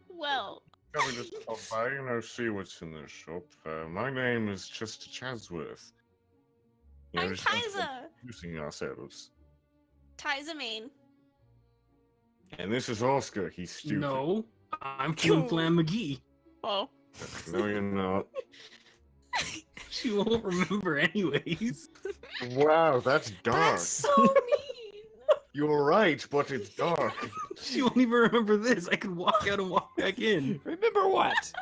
Well, Can we just stop by and I'll see what's in this shop? My name is Chester Chadsworth. You know, I'm just thanks for Tyza. introducing ourselves. Tyza Main. And this is Oscar. He's stupid. No, I'm Flim Flam McGee. Oh. No, you're not. She won't remember anyways. Wow, that's dark. That's so mean. You're right, but it's dark. She won't even remember this. I could walk out and walk back in. Remember what?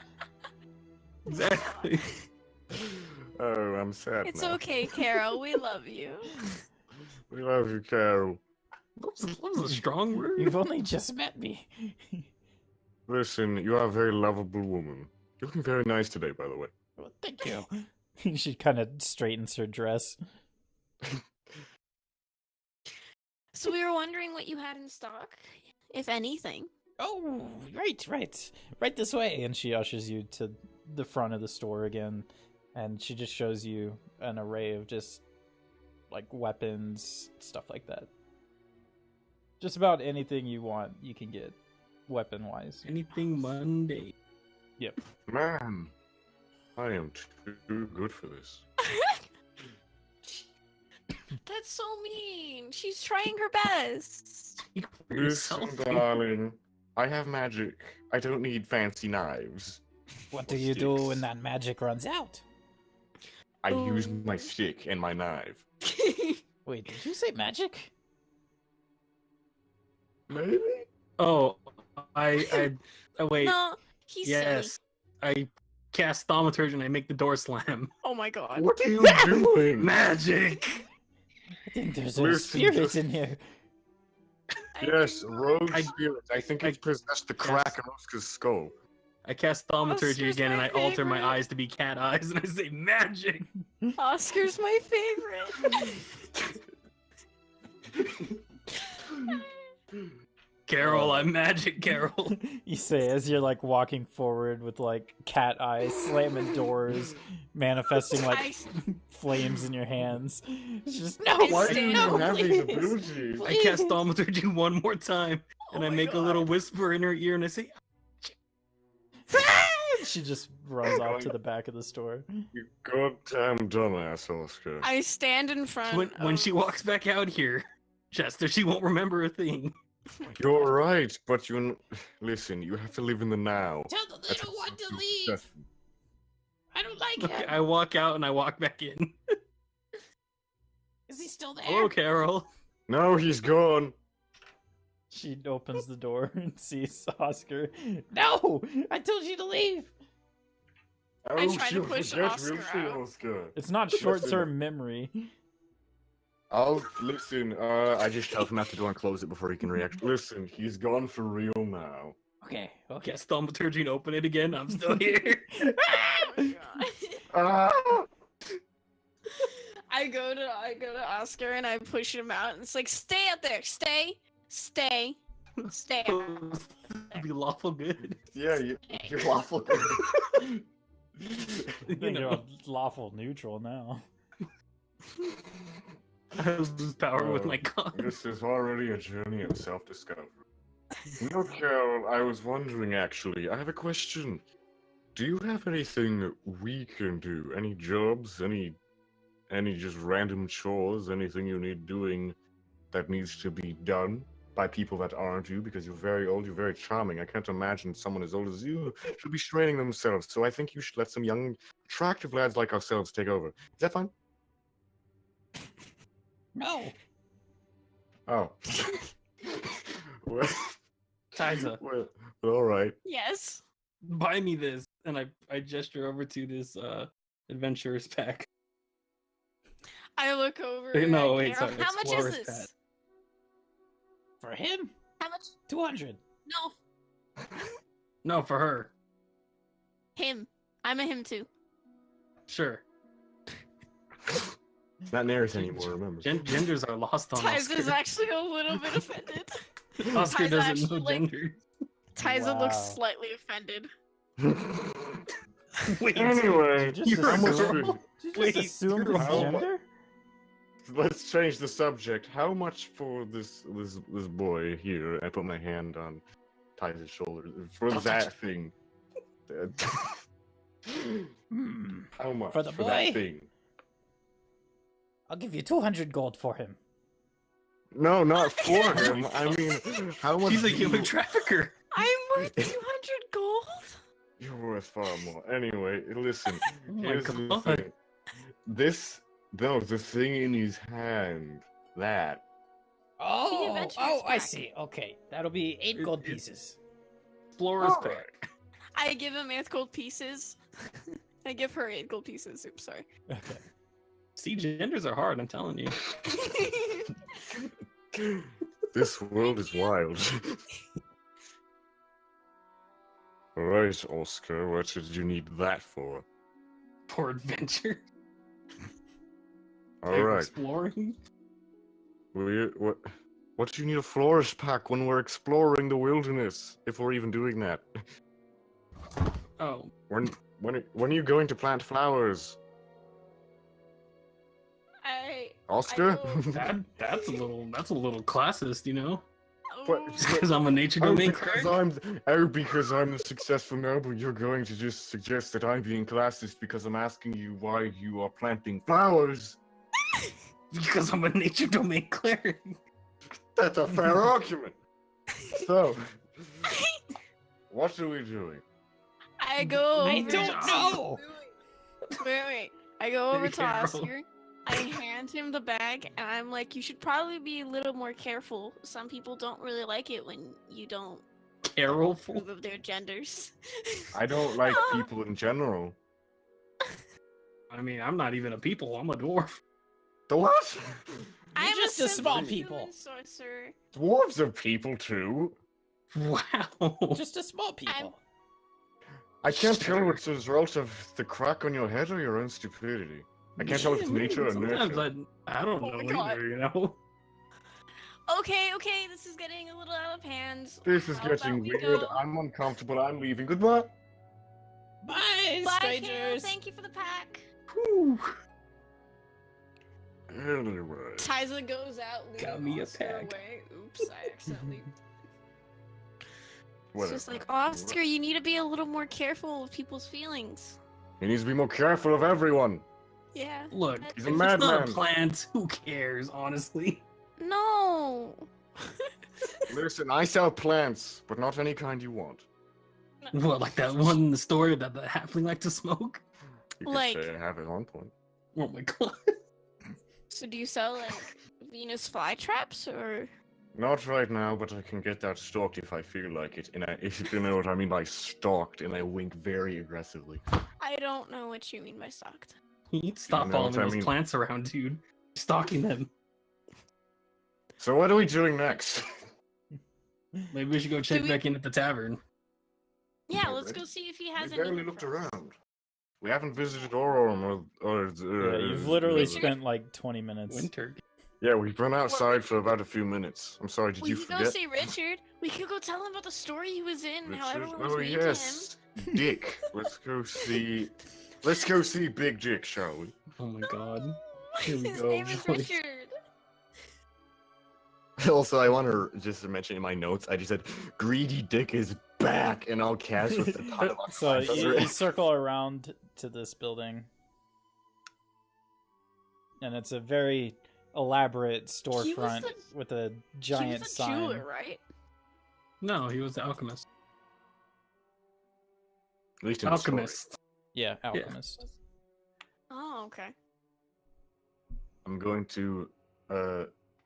Exactly. Oh, I'm sad It's now. okay, Carol. We love you. We love you, Carol. That was a strong word. You've only just met me. Listen, you are a very lovable woman. You're looking very nice today, by the way. Well, thank you. She kind of straightens her dress. So we were wondering what you had in stock, if anything. Oh, right. Right this way. And she ushers you to the front of the store again. And she just shows you an array of just, like, weapons, stuff like that. Just about anything you want, you can get, weapon-wise. Anything Monday. Yep. Man, I am too good for this. That's so mean. She's trying her best. Speak for Listen, yourself. darling, I have magic. I don't need fancy knives. What or do you do sticks. when that magic runs out? I use Ooh. my stick and my knife. Wait, did you say magic? Maybe? Oh, I wait. No, he's Yes, I cast thaumaturgy and I make the door slam. Oh my god. What are you doing? Magic. I think there's a Listen, spirit just- in here. Yes, rogue I- spirit. I think I- it's possessed the crack of Oscar's skull. I cast thaumaturgy Oscar's again and my I alter my favorite. eyes to be cat eyes and I say magic. Oscar's my favorite. Carol, I'm magic, Carol. You say as you're like walking forward with like cat eyes, slamming doors, manifesting like I- flames in your hands. It's just no, Why do you no, have these please. abilities? I cast thaumaturgy one more time and Oh I my make a God. little whisper in her ear and I say, She just runs off to the back of the store. You goddamn dumbass, Oscar. I stand in front. when she of- walks back out here, Chester, she won't remember a thing. You're right, but listen, you have to live in the now. Tell the That's little one to what- leave. I don't like Okay, him. I walk out and I walk back in. Is he still there? Hello, Carol. No, he's gone. She opens the door and sees Oscar. No! I told you to leave! I Oh, tried to she'll push forget, Oscar will she, out. Oscar? It's not short-term memory. I'll listen. I just tell him not to do and close it before he can react. Listen, he's gone for real now. Okay. Cast thaumaturgy and open it again. I'm still here. Oh my God. Ah! I go to Oscar and I push him out and it's like, stay out there, stay. Be lawful good. Yeah, you're lawful good. I You think you're know, lawful neutral now. I lose power with my gun. This is already a journey of self-discovery. No, Carol, I was wondering actually. I have a question. Do you have anything we can do? Any jobs? Any just random chores? Anything you need doing that needs to be done by people that aren't you? Because you're very old, you're very charming. I can't imagine someone as old as you should be straining themselves. So I think you should let some young, attractive lads like ourselves take over. Is that fine? No! Oh. well, Tiza, well, all right. Yes. buy me this. And I gesture over to this adventurer's pack. I look over. No, at wait, Carol. sorry, How much is Explorer's this? Pet. For him? How much? 200. No, No, for her. him. I'm a him too. Sure. It's not Neris anymore, remember. Genders are lost on Tiza is Oscar. actually a little bit offended. Oscar Tiza doesn't actually, know like- gender. Tiza looks Wow. slightly offended. Wait, Anyway, Did you just you're how much assume, for- did you Wait, just assume you're his wrong. gender? let's change the subject. How much for this boy here? I put my hand on Ty's shoulder for Don't that touch thing. Hmm. How much For the that boy? thing? I'll give you 200 gold for him. No, not for him. I mean, how much? she's a do human you- trafficker. I'm worth 200 gold. You're worth far more. Anyway, listen. Oh my Here's the God. thing. The thing in his hand. That. Oh, adventurer's I pack. see. Okay, that'll be 8 gold it- pieces. Explorer's Alright. pack. I give him 8 gold pieces. I give her 8 gold pieces. Oops, sorry. Okay. See, genders are hard. I'm telling you. This world is wild. Alright, Oscar, what did you need that for? For adventure. Alright. Exploring. What do you need a florist pack when we're exploring the wilderness? If we're even doing that. Oh, When are you going to plant flowers? Oscar? that's a little classist, you know. What? Just because I'm a nature domain cleric. Because I'm the successful noble, you're going to just suggest that I'm being classist because I'm asking you why you are planting flowers. Because I'm a nature domain cleric. That's a fair argument. So, what are we doing? I go. I over don't to- know. Wait. I go over to Yeah, roll. Oscar. I hand him the bag, and I'm like, "You should probably be a little more careful. Some people don't really like it when you don't Carolful. approve of their genders." I don't like people in general. I mean, I'm not even a people. I'm a dwarf. The what? I'm just a small simple people. human sorcerer. Dwarves are people too. Wow. Just a small people. I can't tell what's the result of the crack on your head or your own stupidity. I can't tell if it's nature or Sometimes nurture. I don't Oh know my God. either, you know. Okay, this is getting a little out of hand. This is How getting about we weird. go- I'm uncomfortable. I'm leaving. Goodbye. Bye, Bye, Carol. strangers. Thank you for the pack. Whew. Anyway. Tyza goes out, leaving Got me a Oscar pack. away. Oops, I accidentally. It's Whatever. just like, Oscar, you need to be a little more careful with people's feelings. He needs to be more careful of everyone. Yeah. Look, He's if a it's not a madman. plant, who cares, honestly? No. Listen, I sell plants, but not any kind you want. What, like that one in the story that the halfling like to smoke? You could Like- say I have it on point. Oh my god. So do you sell like Venus flytraps or? Not right now, but I can get that stalked if I feel like it. And if you know what I mean by stalked, and I wink very aggressively. I don't know what you mean by stalked. You need to stop know following what I those mean. plants around, dude. You're stalking them. So what are we doing next? Maybe we should go check we- back in at the tavern. Yeah, Okay, let's ready? go see if he We has barely anything looked for us. around. We haven't visited Aurum or Yeah, you've literally Richard? spent like 20 minutes. Winter. Yeah, we've been outside for about a few minutes. I'm sorry, did We you could go forget? see Richard. We could go tell him about the story he was in and how Richard? everyone was Oh mean yes, Dick. Let's go see. Let's go see Big Dick, shall we? Oh my god. to him. Here we His go, name is boys. Richard. Also, I want to just mention in my notes, I just said Greedy Dick is back, and all cash with the ton of So underlines you, under it. you circle around to this building, and it's a very elaborate storefront with a giant he was a sign. jeweler, right? No, he was the alchemist. At least in the story. Alchemist. Yeah, alchemist. Oh, okay. I'm going to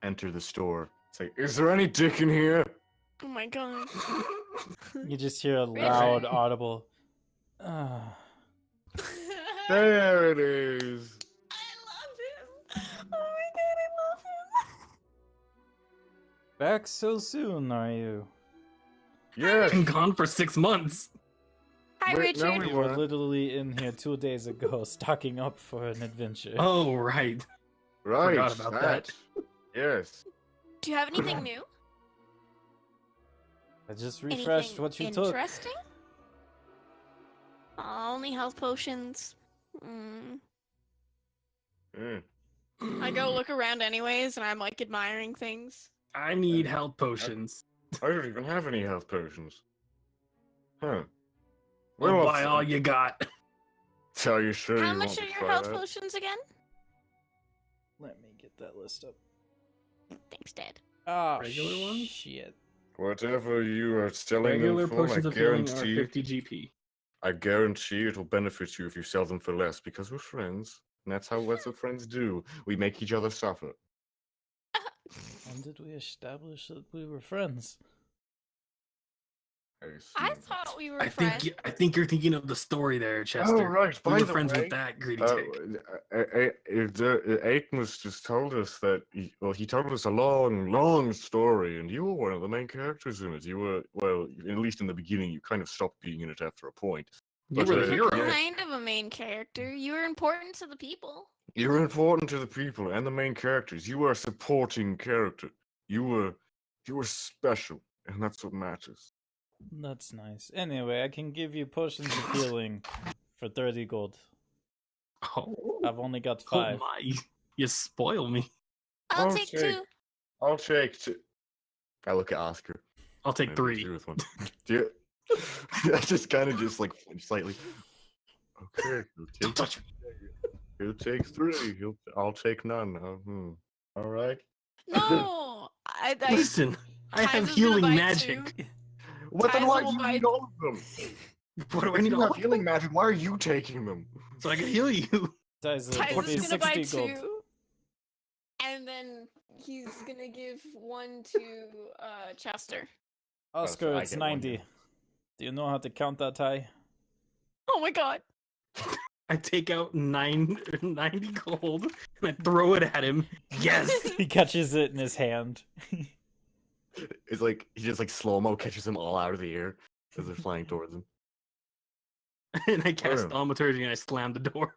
enter the store. Say, is there any dick in here? Oh my god. You just hear a loud, audible. "Ah." There it is. I love him. Oh my god, I love him. Back so soon, are you? Yes. Been gone for 6 months. Hi, Wait, no, Richard. We were literally in here 2 days ago, stocking up for an adventure. Oh, right. Right. Forgot about that. Yes. Do you have anything new? I just refreshed Anything what you took. interesting? Only health potions. Mm. Mm. I go look around anyways, and I'm like admiring things. I need health potions. I don't even have any health potions. Huh. Well, Well, buy all you got. tell you sure How you much want are to your try health that? potions again? Let me get that list up. Thanks, Dad. Oh, Regular ones? shit. Whatever you are selling Regular them for, I potions of healing are guarantee, 50 GP. I guarantee it'll benefit you if you sell them for less because we're friends. And that's what friends do. We make each other suffer. When did we establish that we were friends? I thought we were I friends. think you're thinking of the story there, Chester. Oh, right. We By were the friends way, with that greedy tick. Amos just told us that, he told us a long, long story, and you were one of the main characters in it. You were, well, at least in the beginning, you kind of stopped being in it after a point. You But, were the uh, You were hero. kind of a main character. You were important to the people. You were important to the people and the main characters. You were a supporting character. You were special, and that's what matters. That's nice. Anyway, I can give you potions of healing for 30 gold. Oh, I've only got oh 5. my! You spoil me. I'll Oh, take shit. 2. I'll take 2. I look at Oscar. I'll take Maybe 3. agree with one. Do you? I just kind of just like flinch slightly. Okay, Don't touch me. he'll take 3. I'll take none. All right. No, I Listen, I Ty's have is gonna healing buy magic. 2. What then? Ty's Why will do you buy- need all of them? What do I If need you all have of healing magic, why are you taking them? so I can heal you? Ty's Ty's it'll be is gonna buy 60 gold. 2, and then he's gonna give 1 to Chester. Oscar, I it's get one, 90. yeah. Do you know how to count that, Ty? Oh my god! I take out 90 gold and I throw it at him. Yes. He catches it in his hand. It's like he just like slow-mo catches them all out of the air as they're flying towards him. And I cast Oh. thaumaturgy and I slam the door.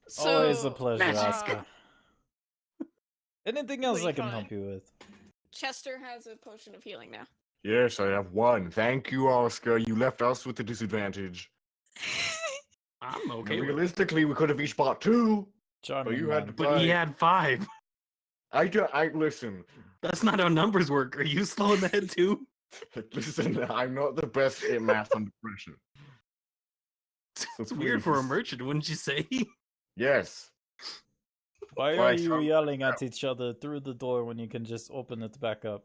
So, Always a pleasure, magic. Oscar. Anything else do you I can call help it? you with? Chester has a potion of healing now. Yes, I have 1. Thank you, Oscar. You left us with the disadvantage. I'm okay with it. Realistically, we could have each bought 2. Charming you had man. to- But he had 5. I listen. That's not how numbers work. Are you slow in the head too? Listen, I'm not the best at math under pressure. So It's weird for a please. merchant, wouldn't you say? Yes. Why Why, are you Charm- yelling at each other through the door when you can just open it back up?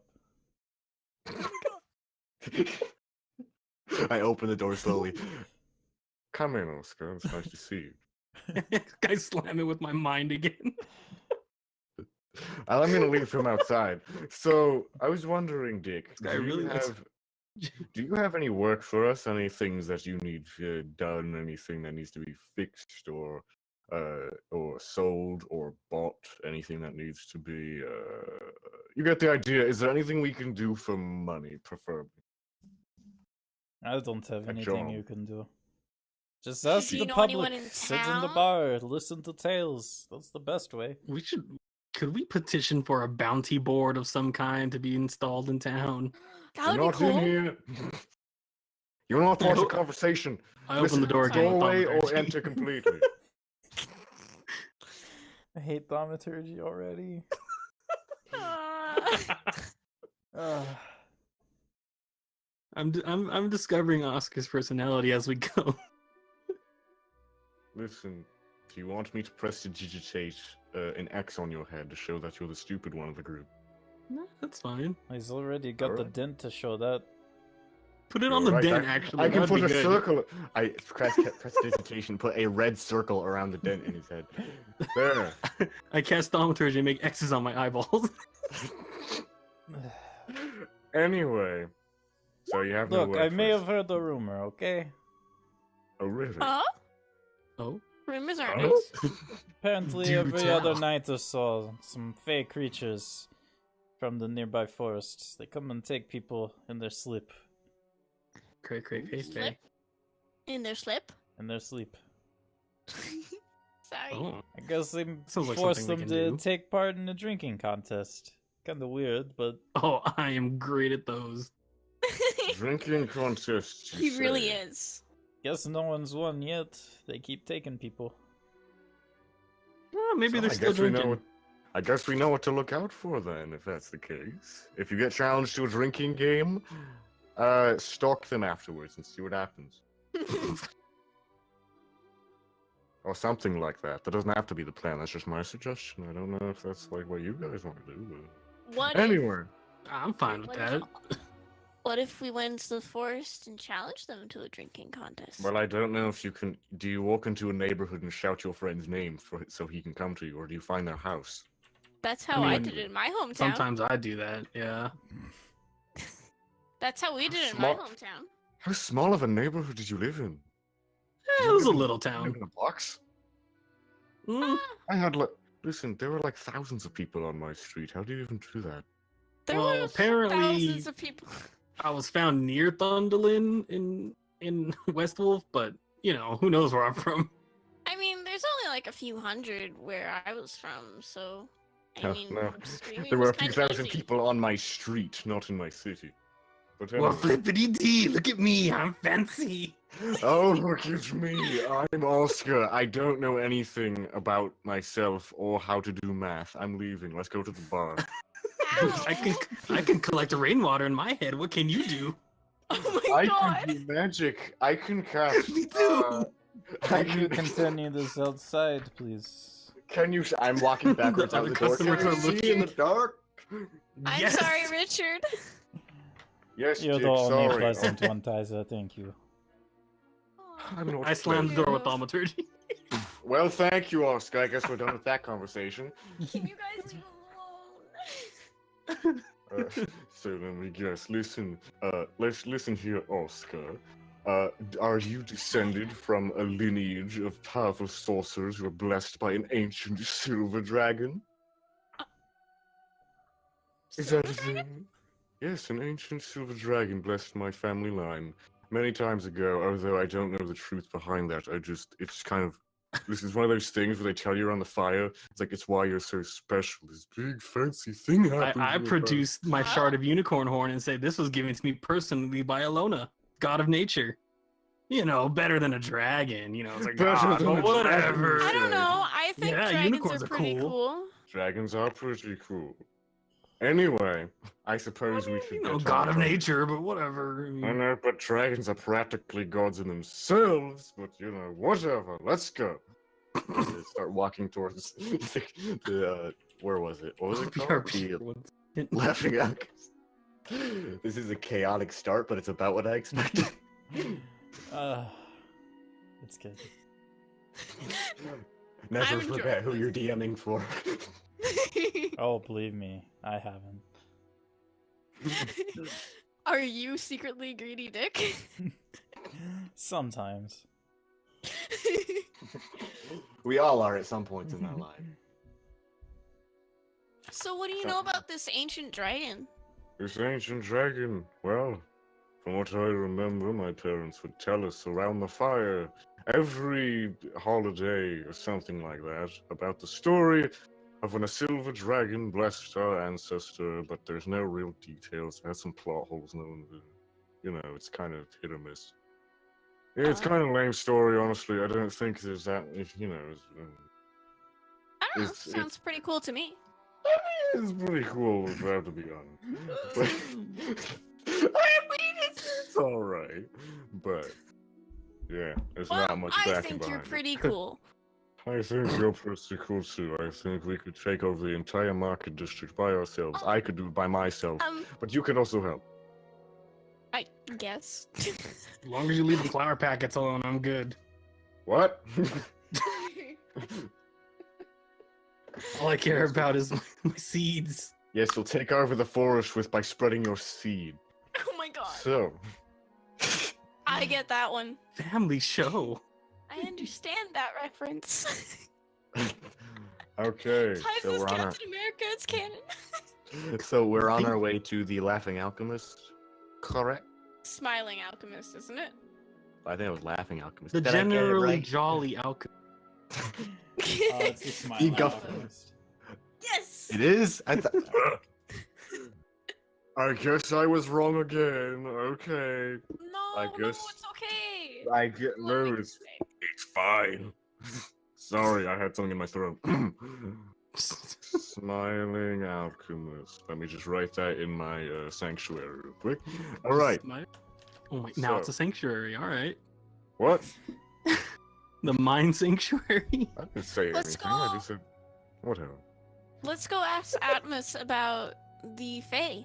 I open the door slowly. Come in, Oscar. It's nice to see you. I slam it with my mind again. I'm gonna leave him outside. So I was wondering, Dick, This guy really likes- do you have any work for us? Any things that you need done? Anything that needs to be fixed or sold or bought? Anything that needs to be? You get the idea. Is there anything we can do for money, preferably? I don't have A anything job. you can do. Just ask Do you the know anyone public. in Sit in the town? bar, listen to tales. That's the best way. Could we petition for a bounty board of some kind to be installed in town? That You're would be not cool. in here. You're not part of the conversation. I open the door Listen, again. Go with away or thaumaturgy. enter completely. I hate thaumaturgy already. Ugh. I'm discovering Oscar's personality as we go. Listen, do you want me to prestidigitate an X on your head to show that you're the stupid one of the group? No, that's fine. He's already got the Alright. dent to show that. Put it You're on the right, dent. I- Actually, I can that'd put be a good. circle. I prestidigitation, put a red circle around the dent in his head. There. I cast thaumaturgy and make X's on my eyeballs. Anyway, so you have no Look, work I for may us. have heard a rumor, okay? Oh, really? Huh? Oh, Rumors aren't Oh? nice. Apparently, Do every other tell. night or so, some fey creatures from the nearby forests, they come and take people in their sleep. cray cray cray Slip? cray. In their slip? In their sleep. Sorry. Oh, I guess they Sounds like force something we them can to do. take part in a drinking contest. Kinda weird, but oh, I am great at those. Drinking contest. you He really say? is. guess no one's won yet. They keep taking people. Well, maybe So they're I still guess we drinking. know I guess we know what to look out for then, if that's the case. If you get challenged to a drinking game, stalk them afterwards and see what happens. Or something like that. That doesn't have to be the plan. That's just my suggestion. I don't know if that's like what you guys want to do. What But... Anyway, I'm fine with what that. what if we went to the forest and challenged them to a drinking contest? well, I don't know if you can. Do you walk into a neighborhood and shout your friend's name so he can come to you, or do you find their house? That's how I mean, did it in my hometown. Sometimes I do that. Yeah. That's how we did it in Small- my hometown. How small of a neighborhood did you live in? It was a little You live town. in a box? Mm. I had like, listen, there were like thousands of people on my street. How do you even do that? There Well, were apparently- thousands of people. I was found near Thunderdin in West Wolf, but you know, who knows where I'm from. I mean, there's only like a few hundred where I was from, so I Oh, mean, no. streaming There were was a few kinda thousand easy. people on my street, not in my city. But Well, anyway. flippity dee, look at me, I'm fancy. Oh, look at me. I'm Oscar. I don't know anything about myself or how to do math. I'm leaving. Let's go to the bar. Ow. I can collect rainwater in my head. What can you do? Oh my I god! can do magic. I can cast. Me too. I Can you can. continue this outside, please? Can you? I'm walking backwards The out the other door. customers Can are you see in the looking. dark? I'm Yes. sorry, Richard. Yes, You're Jake, the only sorry. pleasant one, Tyza. Thank you. I'm not I slammed the door with you. thaumaturgy. Well, thank you, Oscar. I guess we're done with that conversation. Can you guys leave alone? So let me guess. Listen, let's listen here, Oscar. Are you descended from a lineage of powerful sorcerers who are blessed by an ancient silver dragon? Is that a thing? Yes, an ancient silver dragon blessed my family line many times ago, although I don't know the truth behind that. It's kind of, this is one of those things where they tell you around the fire, it's like, it's why you're so special. This big fancy thing happens. I in the produced my shard of unicorn horn and said this was given to me personally by Alona, god of nature. You know, better than a dragon. You know, it's like Better god, than but a whatever. I don't know. I think Yeah, dragons unicorns are are pretty cool. cool. Dragons are pretty cool. Anyway, I suppose we should You get know, on god of from- nature, but whatever. I mean, I know, but dragons are practically gods in themselves, but you know, whatever, let's go. They start walking towards the where was it? What was it called? BRB. The Laughing Alchemist. This is a chaotic start, but it's about what I expected. It's good. Never I'm forget who enjoying you're DMing for. Oh, believe me, I haven't. Are you secretly greedy dick? Sometimes. We all are at some point in our life. So what do you know about this ancient dragon? This ancient dragon, well, from what I remember, my parents would tell us around the fire every holiday or something like that about the story of when a silver dragon blessed our ancestor, but there's no real details. It has some plot holes, you know, it's kind of hit or miss. Yeah, it's kind of a lame story, honestly. I don't think there's that, you know. I don't know. It's- Sounds pretty cool to me. It's pretty cool, if I have to be honest. But, I mean, it's alright. But, yeah, there's Well, not much I backing think you're behind it. pretty cool. I think you're pretty cool too. I think we could take over the entire market district by ourselves. I could do it by myself, but you can also help. I guess. as long as you leave the flower packets alone, I'm good. What? All I care about is my seeds. Yes, you'll take over the forest by spreading your seed. Oh my god. So, I get that one. Family show. I understand that reference. okay, Typhus so we're on our Captain America, it's canon. so we're on our way to the Laughing Alchemist, correct? Smiling alchemist, isn't it? I think it was Laughing Alchemist. The Did I get it generally right? jolly alchemist. It's the smiling guff- alchemist. Yes. It is. I guess I was wrong again. Okay. No, I no, guess- it's okay. I get Let me no. It's fine. Sorry, I had something in my throat. Smiling alchemist. Let me just write that in my sanctuary real quick. All right. Oh my! Now So- it's a sanctuary. All right. What? The mine sanctuary. I didn't say Let's anything. I go. just said whatever. Let's go ask Atmos about the Fae.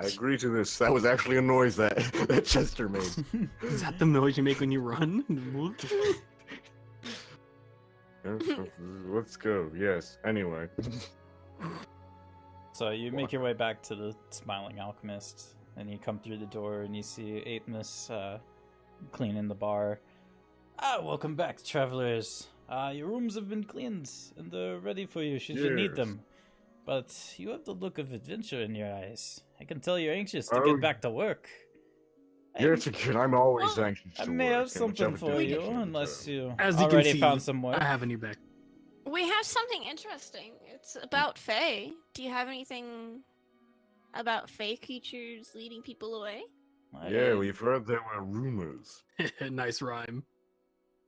I agree to this. That was actually a noise that that Chester made. Is that the noise you make when you run? Let's go. Yes. Anyway. So you make your way back to the Smiling Alchemist, and you come through the door, and you see Aetmus cleaning the bar. Welcome back, travelers. Your rooms have been cleaned, and they're ready for you should you need Yes. them. But you have the look of adventure in your eyes. I can tell you're anxious to Oh, get back to work. Yes, again, I'm always Well, anxious to I work. may have in something whichever for you, direction I unless go. you As you can already see, found some work. I have a new back. We have something interesting. It's about Fae. Do you have anything about Fae creatures leading people away? Yeah, we've heard there were rumors. Nice rhyme.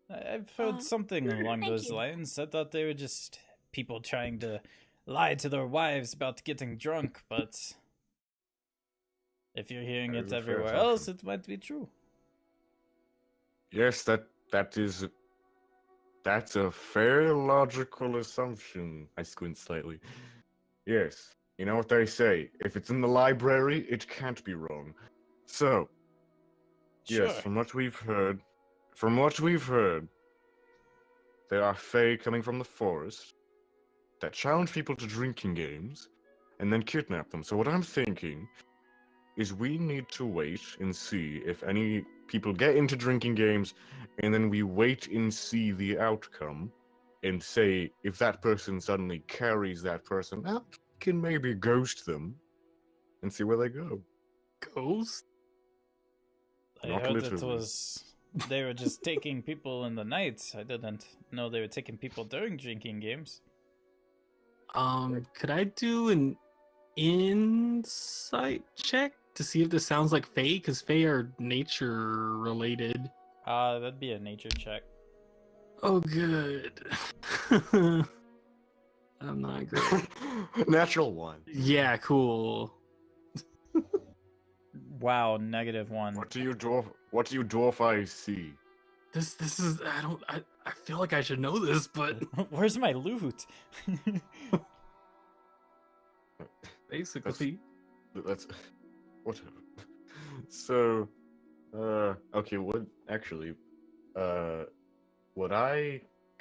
I've heard something along thank those you. lines. I thought they were just people trying to lie to their wives about getting drunk, but if you're hearing That is it a fair everywhere else, assumption. it might be true. Yes, that's a fair logical assumption. I squint slightly. Yes, you know what they say. If it's in the library, it can't be wrong. So, yes, Sure. from what we've heard, there are Fae coming from the forest that challenge people to drinking games and then kidnap them. So what I'm thinking is we need to wait and see if any people get into drinking games, and then we wait and see the outcome, and say if that person suddenly carries that person out, we can maybe ghost them and see where they go. Ghost? I Not heard literally. it was they were just taking people in the night. I didn't know they were taking people during drinking games. Could I do an insight check to see if this sounds like Fae? Because Fae are nature related. That'd be a nature check. Oh, good. I'm not great. Natural one. Yeah, cool. Wow, -1. What do you dwarf eyes see? This is I feel like I should know this, but Where's my loot? basically That's whatever. So, okay. What actually? Could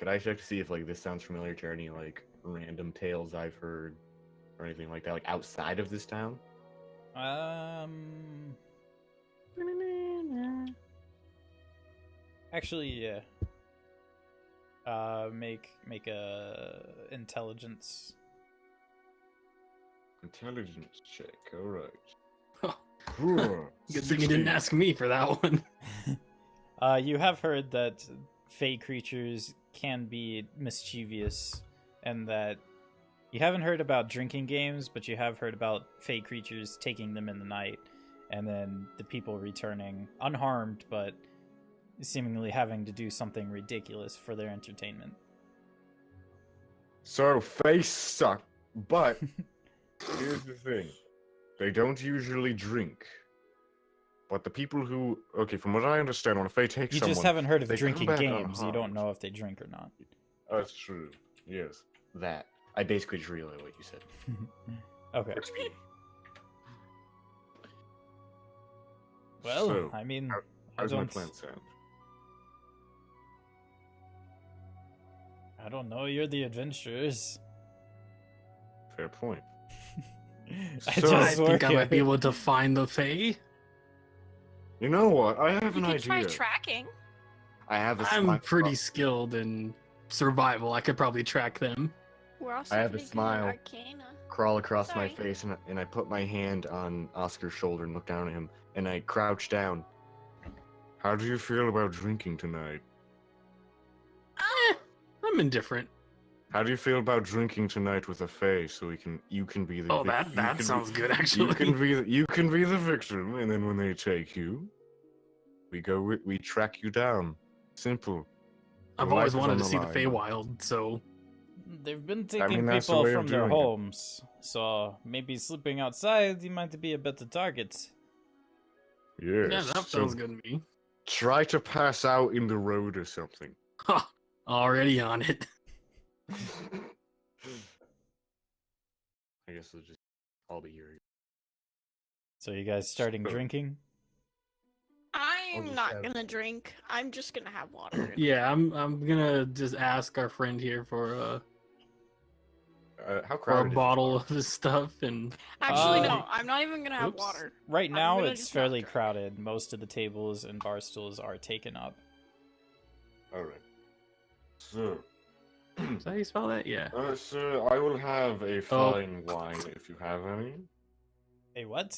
I check to see if like this sounds familiar to any like random tales I've heard or anything like that, like outside of this town? Actually, yeah. Make a intelligence. Intelligence check. All right. Huh. Cool. good thing you didn't 16. ask me for that one. You have heard that Fey creatures can be mischievous, and that you haven't heard about drinking games, but you have heard about Fey creatures taking them in the night, and then the people returning unharmed, but seemingly having to do something ridiculous for their entertainment. So face suck, but here's the thing: they don't usually drink. But the people who, okay, from what I understand, when a Fae takes You someone, just haven't heard of they come drinking back games. You don't unharmed. know if they drink or not. That's true. Yes, that. I basically just relayed what you said. Okay. Well, So, I mean, How's my don't- plan sound? I don't know. You're the adventurers. Fair point. I So- I just think work I here. might be able to find the Fae. You know what? I have You an could try idea. tracking. I have a I'm smile. pretty skilled in survival. I could probably track them. We're also I have a pretty good at smile. Arcana. Crawl across my Sorry. face, and I put my hand on Oscar's shoulder and look down at him, and I crouch down. How do you feel about drinking tonight? I'm indifferent. How do you feel about drinking tonight with a Fae so you can be the Oh, vic- that you that can sounds be, good actually. you can be the victim, and then when they take you, we track you down. Simple. I've Your always life is wanted on to the see the line. Feywild, so They've been taking that's the people way of from their doing it. homes, so maybe sleeping outside you might be a better target. Yes. yeah, that so sounds good to me. Try to pass out in the road or something. Ha! Already on it. I guess I'll be here. So you guys starting So- drinking? I'm just not have- gonna drink. I'm just gonna have water. Yeah, I'm gonna just ask our friend here for How Or crowded a is bottle this of this stuff and Actually, Uh, no. I'm not even gonna have oops. water. Right I'm now, gonna it's just fairly not drink. crowded. Most of the tables and bar stools are taken up. bar? Alright. So, is that how you spell that? Yeah. sir, I will have a Oh. fine wine if you have any. Hey, what?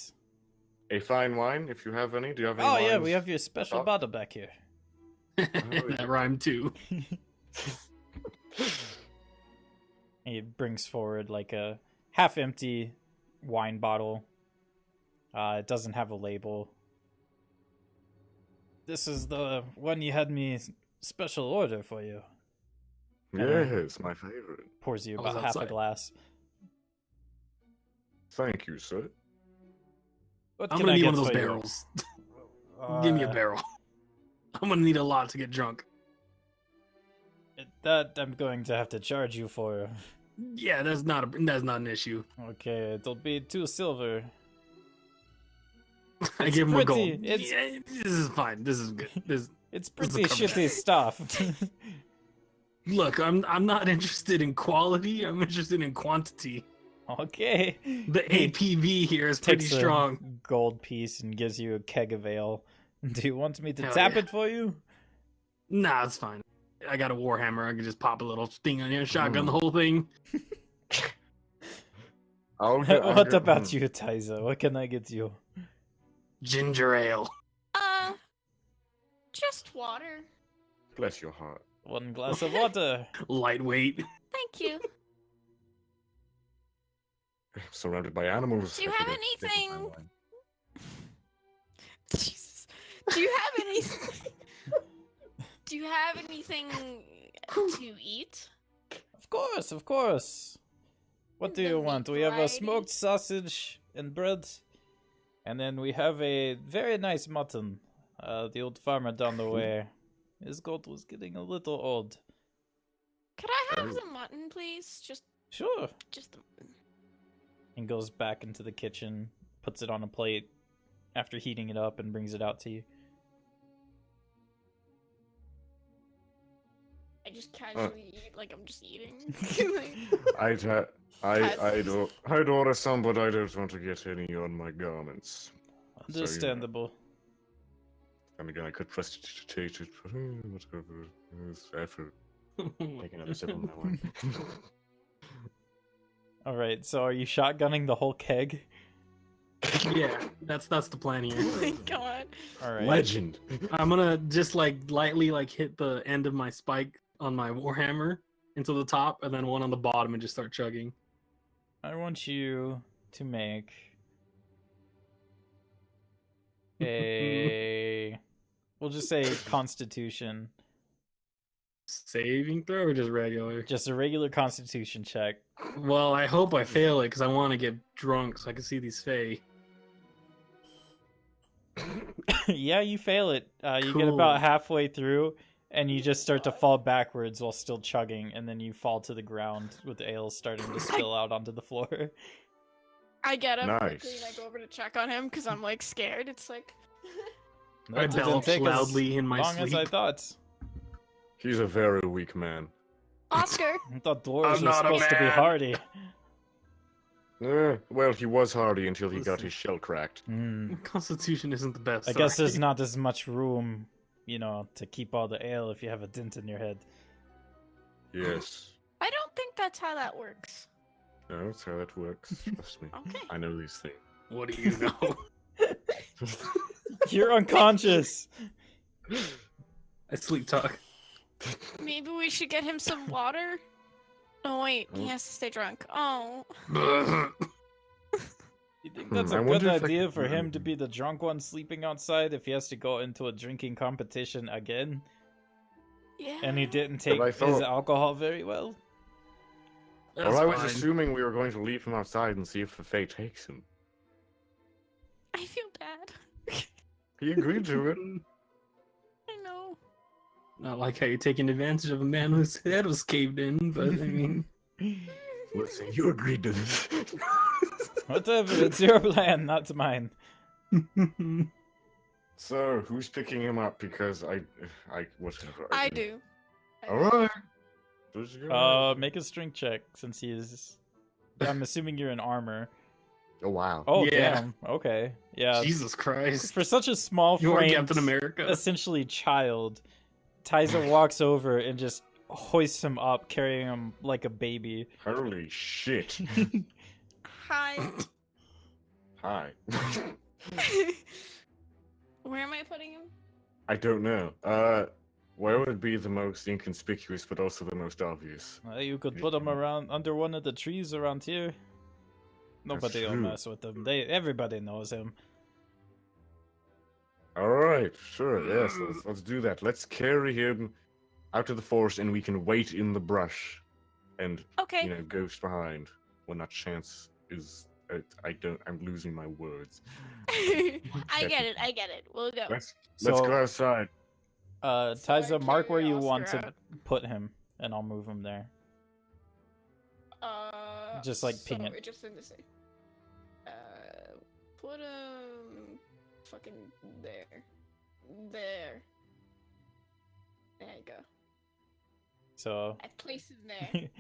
A fine wine if you have any. Do you have any Oh wines? yeah, we have your special top? bottle back here. That rhymed too. He brings forward like a half-empty wine bottle. It doesn't have a label. This is the one you had me special order for you. Yes, my favorite. Pours you I was about half a outside. glass. Thank you, sir. What I'm can gonna I need get one of those for you? barrels. Give me a barrel. I'm gonna need a lot to get drunk. That I'm going to have to charge you for. Yeah, that's not an issue. Okay, it'll be 2 silver. I It's give him a pretty- gold. it's- Yeah, this is fine. This is good. This It's This pretty will cover shitty that. stuff. look, I'm not interested in quality. I'm interested in quantity. Okay. The He APV here is pretty takes a strong. gold piece and gives you a keg of ale. Do you want me to Hell tap yeah. it for you? Nah, it's fine. I got a warhammer. I can just pop a little thing on your shotgun, the Hmm. whole thing. What about you, Tyza? What can I get you? Ginger ale. Just water. Bless your heart. 1 glass of water. Lightweight. Thank you. Surrounded by animals. Do you I have could take my anything- wine. Jesus. Do you have anything? Do you have anything to eat? Of course, of course. What do you The want? meat We have a variety? smoked sausage and bread. And then we have a very nice mutton. The old farmer down the way. His goat was getting a little old. Could I have Oh. the mutton, please? Sure. Just the mutton. And goes back into the kitchen, puts it on a plate after heating it up and brings it out to you. I just casually eat like I'm just eating. Like, I'd order some, but I don't want to get any on my garments. So, Understandable. And again, I could prestidigitate it, but whatever. It's effort. Take another sip on that one. Alright, so are you shotgunning the whole keg? Yeah, that's the plan oh here. my god. Alright. Legend. I'm gonna just like lightly like hit the end of my spike on my warhammer into the top, and then one on the bottom, and just start chugging. I want you to make a... We'll just say Constitution. Saving throw or just regular? Just a regular Constitution check. Well, I hope I fail it because I want to get drunk so I can see these fae. Yeah, you fail it. You get Cool. about halfway through, and you just start to fall backwards while still chugging, and then you fall to the ground with the ale starting to spill out onto the floor. I get up quickly and I Nice. go over to check on him because I'm like scared. It's like I That didn't belch take as loudly in my long as I sleep. thought. He's a very weak man. Oscar. I thought dwarves I'm were not a supposed to be man. hardy. Well, he was hardy until he got Listen. his shell cracked. Hmm. Constitution isn't the best. I guess sorry. there's not as much room, to keep all the ale if you have a dent in your head. Yes. I don't think that's how that works. No, that's how that works. Trust me. Okay. I know these things. What do you know? You're unconscious! I sleep talk. Maybe we should get him some water. Oh wait, he has to stay drunk. Oh. You think that's I a good wonder if I idea could- for him to be the drunk one sleeping outside if he has to go into a drinking competition again? Yeah. And he didn't take I his thought- alcohol very well? That's Well, I was fine. assuming we were going to leave him outside and see if the fate takes him. I feel bad. He agreed to it. I know. Not like how you're taking advantage of a man whose head was caved in, but I mean, Listen, you agreed to this. Whatever, it's your plan, not mine. So, who's picking him up? Because whatever. I do. Alright. Make a strength check since he is I'm assuming you're in armor. Oh wow. Oh Yeah. damn. Okay. Yeah. Jesus Christ. For such a small You are frame, Captain America. essentially child, Tyza walks over and just hoists him up, carrying him like a baby. Holy shit. Hi. Hi. Where am I putting him? I don't know. Where would be the most inconspicuous but also the most obvious? You could put him around under one of the trees around here. Nobody will true. mess with him. Everybody knows him. Alright, sure, yes, let's do that. Let's carry him out to the forest and we can wait in the brush. And, Okay. you know, ghost behind. When that chance is... I'm losing my words. I get it. We'll go. Let's So, go outside. Tyza, mark where carry you want Oscar to out. put him, and I'll move him there. Just, like, ping it. Just in to say. Put him fucking there. There. There you go. So, I place him there.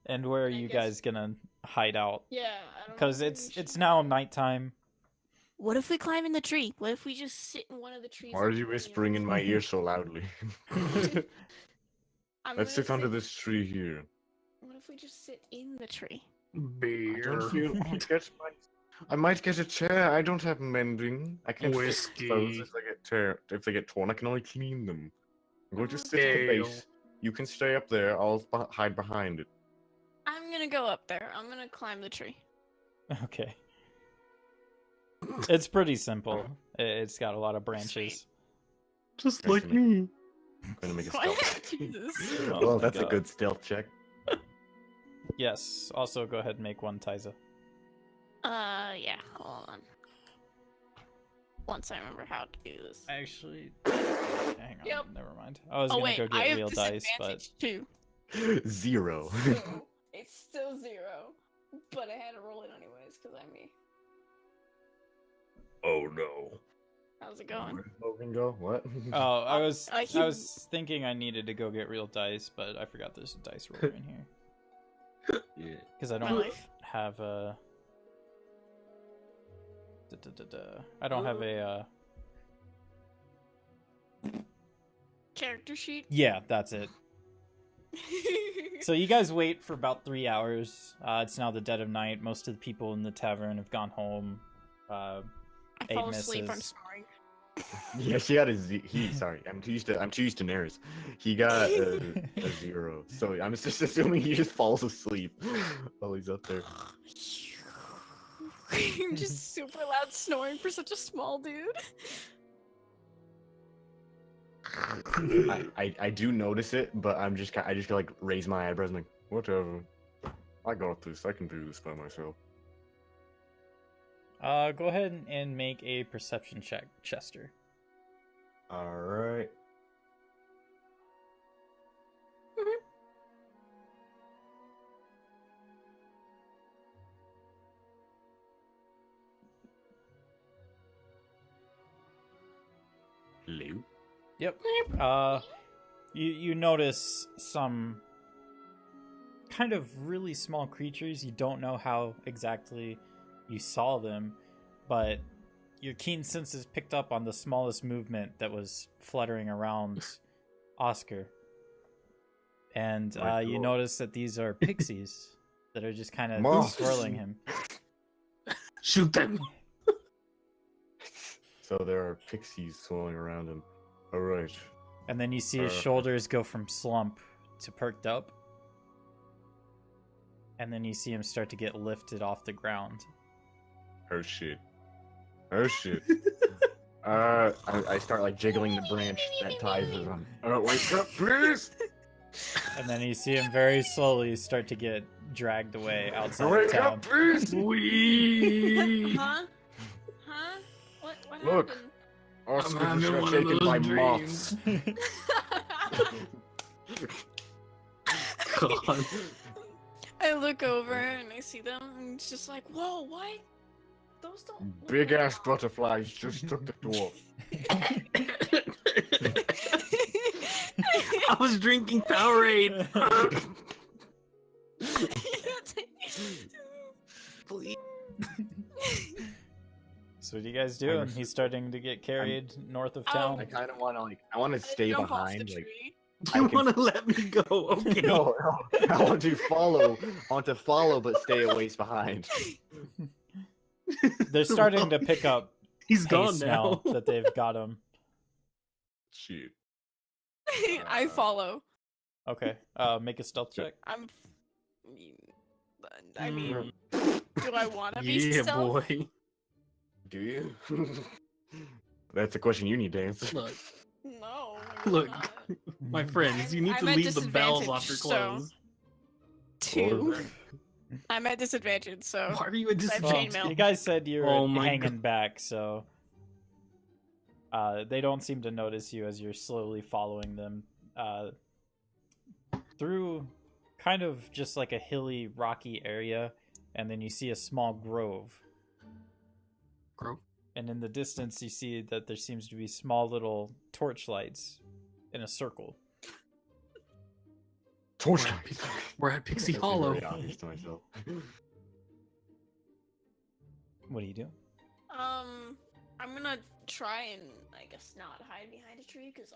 and where are I you guess- guys gonna hide out? Yeah, I don't know. Because Maybe it's we it's should- now nighttime. What if we climb in the tree? What if we just sit in one of the trees? Why are and, you know, whispering in my ear so loudly? I'm Let's gonna sit under sit- this tree here. What if we just sit in the tree? I Beer. don't feel I might get a chair. I don't have mending. I can't fix clothes Whiskey. if they get torn. I can only clean them. I'm going to sit at the Ale. base. You can stay up there. I'll hide behind it. I'm gonna go up there. I'm gonna climb the tree. Okay. It's pretty simple. It's got a lot of branches. Just Nice like to meet me. I'm gonna make a Why stealth check. Jesus. Oh Well, my that's a God. good stealth check. Yes. Also, go ahead and make one, Tyza. Yeah. Hold on. Once I remember how to do this. Actually, hang on. Yep. Never mind. I was Oh gonna wait, go I get have real dice, but disadvantage too. 0. So, it's still 0, but I had to roll it anyways because I'm me. Oh no. How's it going? Where did Logan go? What? oh, I was he- I was thinking I needed to go get real dice, but I forgot there's a dice roller in here Yeah. because I My don't life. have a. I don't have a. Character sheet. Yeah, that's it. So you guys wait for about 3 hours. It's now the dead of night. Most of the people in the tavern have gone home. I 8 fall asleep. I'm misses. snoring. Yeah, she got a Z. Sorry, I'm too used to Neris. He got a 0. So I'm just assuming he just falls asleep while he's up there. I'm just super loud snoring for such a small dude. I do notice it, but I just like raise my eyebrows and like whatever. I got this. I can do this by myself. Go ahead and make a perception check, Chester. All right. Hello. Yep. You notice some kind of really small creatures. You don't know how exactly you saw them, but your keen senses picked up on the smallest movement that was fluttering around Oscar. And My you God. notice that these are pixies that are just kind of Moths. swirling him. Shoot them. So there are pixies swirling around him. All right. And then you see his Uh. shoulders go from slump to perked up. And then you see him start to get lifted off the ground. Oh shit. Oh shit. I start like jiggling the branch that ties it on. Wake up, please! And then you see him very slowly start to get dragged away outside of Wake town. up, please! Wee. Huh? Huh? What Look. happened? Oscar I'm just having got one of taken those by dreams. moths. God. I look over and I see them, and it's just like, whoa, what? Those don't. look Big like ass moths." butterflies just took the dwarf. I was drinking Powerade. you guys doing? He's starting to get carried north of Oh. town. I kind of want to I want to stay Jump off the behind. Like, tree. You I can- want to let me go? Okay. no, I want to follow. I want to follow, but stay a ways behind. They're starting to Well, pick up He's gone pace now now. that they've got him. Shoot. I follow. Okay, make a stealth check. I mean, Mm, do I want to be yeah, stealth? boy. Do you? That's a question you need to answer. Look, No. I'm look, not. my friends, you need I'm to at leave the bells off your disadvantage, so- clothes. 2. I'm at disadvantage, so. Why are you a I've disadvantage? chainmail. You guys said you were Oh my hanging back, so they don't seem to notice you as you're slowly following them through kind of just like a hilly, rocky area, and then you see a small grove. Grove? And in the distance, you see that there seems to be small little torchlights in a circle. Torch. We're at Pixie That's Hollow. very obvious to myself. What do you do? I'm gonna try and I guess not hide behind a tree because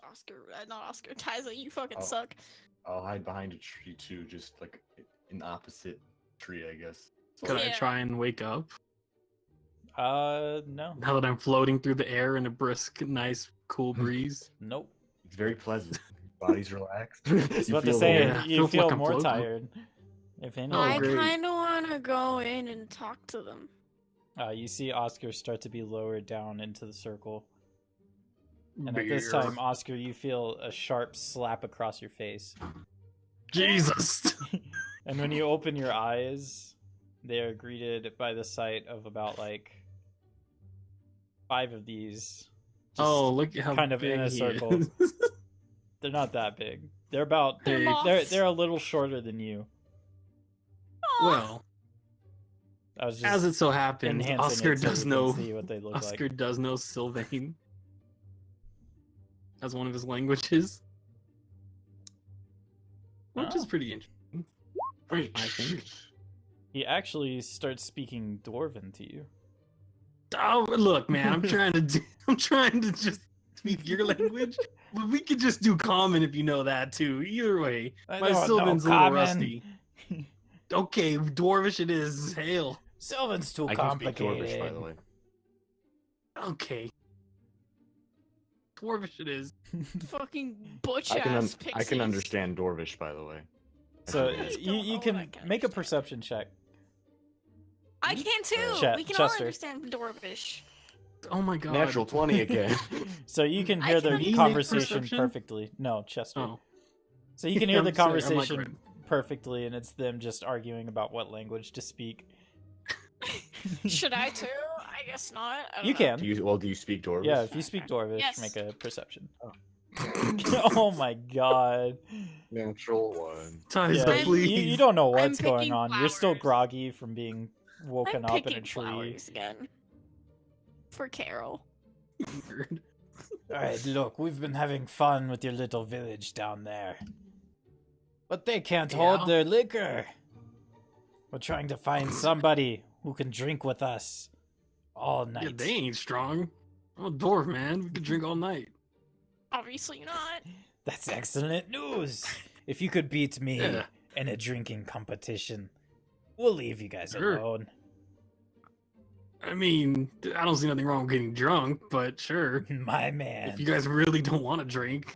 not Oscar, Tyza, you fucking Oh. suck. I'll hide behind a tree too, just like an opposite tree, I guess. Could I Yeah. try and wake up? No. Now that I'm floating through the air in a brisk, nice, cool breeze. Nope. It's very pleasant. Body's relaxed. I was You about to feel say, the- Yeah, you feels like feel I'm more floating. tired. If anything. Oh, I great. kind of want to go in and talk to them. You see Oscar start to be lowered down into the circle. And at this Beer. time, Oscar, you feel a sharp slap across your face. Jesus. And when you open your eyes, they are greeted by the sight of about like 5 of these. Just Oh, look at how kind of big in a he circle. is. They're not that big. They're about They're Hey, moths. they're a little shorter than you. Aw. Well, I was just as it so happens, enhancing Oscar it so does you know. can see what they look Oscar like. does know Sylvain as one of his languages, which is Oh. pretty interesting. I think. He actually starts speaking Dwarven to you. Oh, look, man, I'm trying to just speak your language, but we could just do common if you know that too. Either way, I my don't know Sylvan's a little common. rusty. Okay, dwarvish it is. Hail. Sylvan's too I can speak complicated. Dwarvish, by the way. Okay. Dwarvish it is. Fucking butch I ass can pixies. understand Dwarvish, by the way. So I just you don't know what can I can make a understand. perception check. I can too. Ch- we can all Chester. understand Dwarvish. Oh my god. Natural 20 again. So you can I hear can their make conversation perception? perfectly. No, Chester. Oh. So you can hear I'm the sorry, I'm like conversation perfectly, and it's them just arguing about what language to speak. Should I too? I guess not. I don't You know. can. Do you speak Dwarvish? Yeah, if you speak Dwarvish, Yes. make a perception. Oh my god. Natural 1. Tyza, Yeah, I'm- you, please. you don't know what's going picking on. You're still flowers. groggy from being woken I'm up in picking a tree. flowers again. For Carol. Alright, look, we've been having fun with your little village down there. But they can't Yeah. hold their liquor. We're trying to find somebody who can drink with us all night. Yeah, they ain't strong. I'm a dwarf, man. We could drink all night. Obviously not. That's excellent news. If you could beat me Yeah. in a drinking competition, we'll leave you guys Sure. alone. I mean, I don't see nothing wrong with getting drunk, but sure. My man. If you guys really don't want to drink,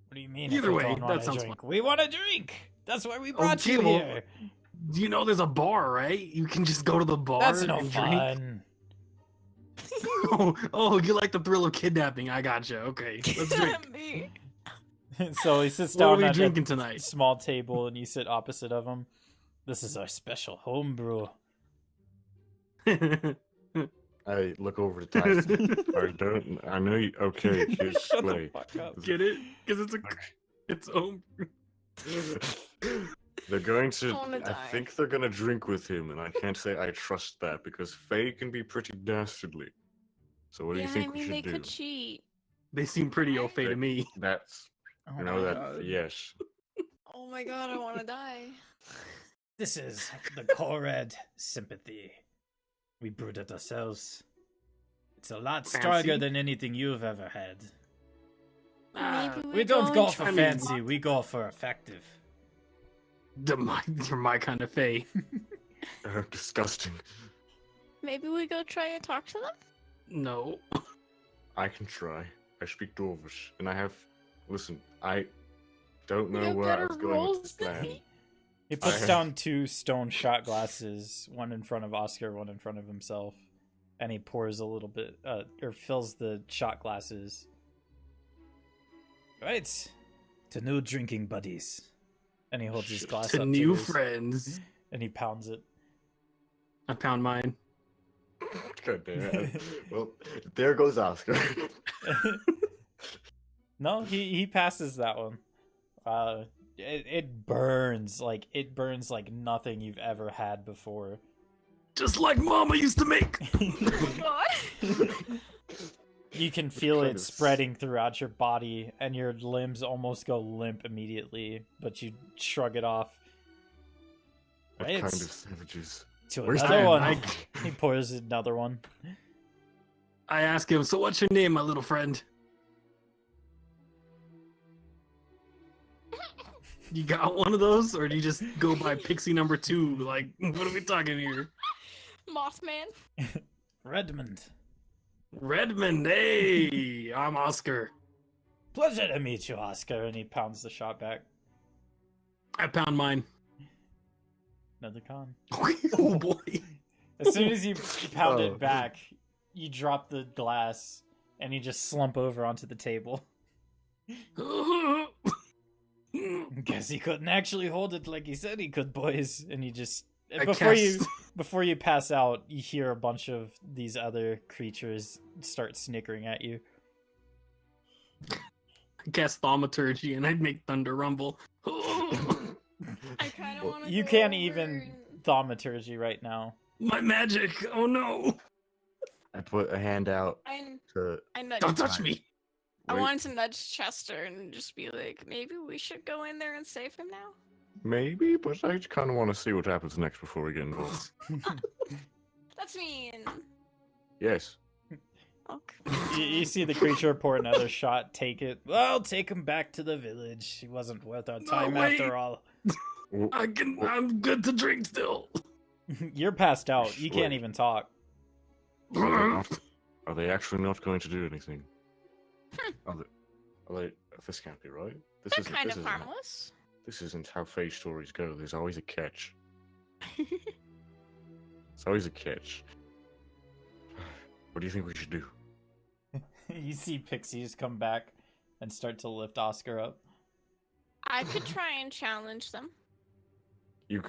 What do you mean? Either if we way, don't wanna that sounds drink? We want to drink. That's why we brought Okay, you well, here. you know there's a bar, right? You can just go to the bar That's no and drink. fun. oh, you like the thrill of kidnapping? I gotcha. Okay, let's drink. Me. So he sits What are down we at drinking a tonight? small table, and you sit opposite of him. This is our special homebrew. I look over to Tyson. I don't. I know you. Okay, here's Shut the wait. fuck up. Get it? Because it's home. They're going I to. wanna I die. think they're gonna drink with him, and I can't say I trust that because Faye can be pretty dastardly. So what do Yeah, you think I we mean should they do? could cheat. They seem pretty au fait to me. That's Oh you my know that. God. Yes. Oh my god, I want to die. This is the Kored sympathy. We brewed it ourselves. It's a lot Fancy? stronger than anything you've ever had. Maybe We don't go and for try fancy, to- we go for effective. You're my kind of fae. Disgusting. Maybe we go try and talk to them. No. I can try. I speak Dwarvish, and I have. Listen, I don't You know have where I better was going with rolls this than plan. me. He puts have- down 2 stone shot glasses, one in front of Oscar, one in front of himself, and he pours a little bit, or fills the shot glasses. Right, to new drinking buddies. And he holds his glass To up new his, friends. and he pounds it. I pound mine. God damn it. Well, there goes Oscar. No, he passes that one. It burns like nothing you've ever had before. Just like Mama used to make. God. You can feel kind it of spreading throughout your body, and your limbs almost go limp immediately, but you shrug it off. What Right? kind of savages? To Where's another that one. knife? He pours another one. I ask him, so what's your name, my little friend? You got one of those, or do you just go by Pixie number 2? Like, what are we talking here? Mothman. Redmond. Redmond, hey, I'm Oscar. Pleasure to meet you, Oscar. And he pounds the shot back. I pound mine. Another con. Oh boy. As soon as you pound Oh. it back, you drop the glass, and you just slump over onto the table. Guess he couldn't actually hold it like he said he could, boys. And you just before you pass out, you hear a bunch of these other creatures start snickering at you. cast thaumaturgy and I'd make thunder rumble. I kind of Well, want to. You can't even thaumaturgy right now. My magic! Oh no! I put a hand out I to. nudged. Don't touch me! I Wait, wanted to nudge Chester and just be like, maybe we should go in there and save him now. Maybe, but I kind of want to see what happens next before we get involved. That's mean. Yes. Okay. You see the creature pour another shot, take it. Well, take him back to the village. He wasn't worth our time wait. after all. W- I'm good to drink still. You're passed out. You can't Wait. even talk. Are they actually not going to do anything? Are they? This can't be right. This They're isn't. kind This of isn't. harmless. This isn't how Fae stories go. There's always a catch. It's always a catch. What do you think we should do? You see pixies come back and start to lift Oscar up. I could try and challenge them.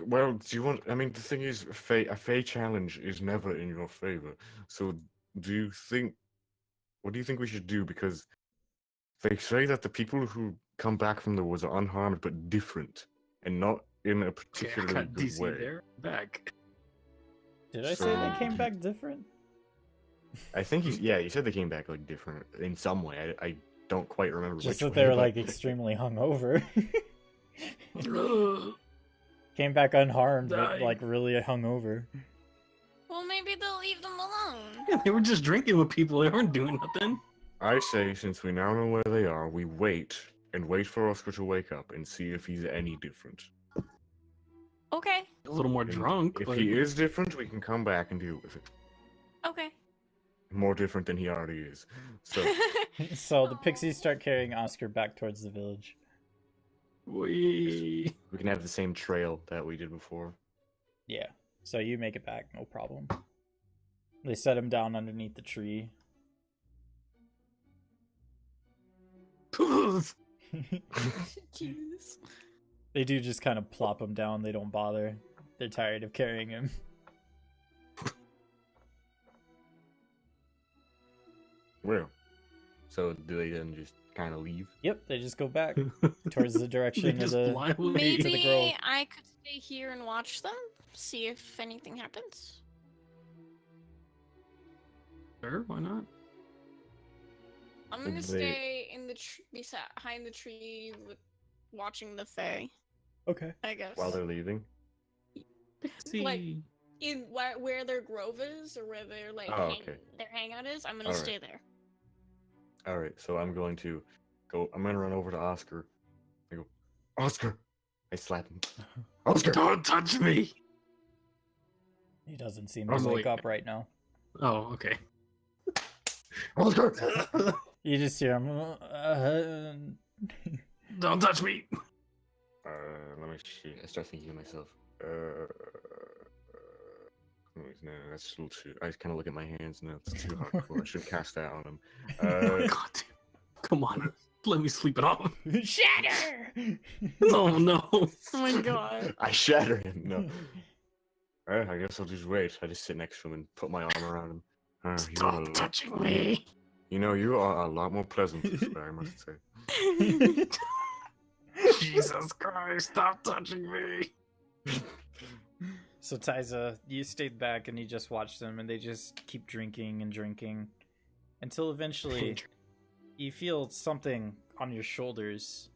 Well, do you want? I mean, the thing is, a Fae challenge is never in your favor. So, do you think? What do you think we should do? Because they say that the people who come back from the woods are unharmed but different, and not in a Okay, I particularly got good DC way. there. Back. Did I say So- they came back different? I think you said they came back like different in some way. I don't quite remember. Just which that they were way, like but- extremely hungover. Ugh. Came back unharmed, but Dying. like really hungover. Well, maybe they'll leave them alone. Yeah, they were just drinking with people. They weren't doing nothing. I say, since we now know where they are, we wait for Oscar to wake up and see if he's any different. Okay. A little more And drunk. If but... he is different, we can come back and deal with it. Okay. More different than he already is. So, So the pixies start carrying Oscar back towards the village. We... we can have the same trail that we did before. Yeah. So you make it back, no problem. They set him down underneath the tree. Jesus. They do just kind of plop him down. They don't bother. They're tired of carrying him. Well, so do they then just kind of leave? Yep, they just go back towards the They direction of just the. fly away. to the grove. Maybe I could stay here and watch them, see if anything happens. Sure, why not? I'm gonna They- stay in the behind the tree, watching the Fae. Okay. I guess. While they're leaving? See, Like- where their grove is, or where their their hangout is. I'm gonna Alright. stay there. All right, so I'm going to go. I'm gonna run over to Oscar. I go, Oscar. I slap him. Oscar. Don't touch me. He doesn't seem to I'm wake like- up right now. Oh, okay. Oscar. You just hear him. Don't touch me. Let me see. I start thinking to myself. No, that's a little too. I kind of look at my hands. No, it's too hardcore. I shouldn't cast that on him. God, dude. Come on. Let me sleep it off. Shatter! Oh no. Oh my god. I shatter him. No. I guess I'll just wait. I just sit next to him and put my arm around him. Stop touching me. You know, you are a lot more pleasant this way, I must say. Jesus Christ, stop touching me. So Tyza, you stayed back and you just watched them, and they just keep drinking and drinking until eventually you feel something on your shoulders.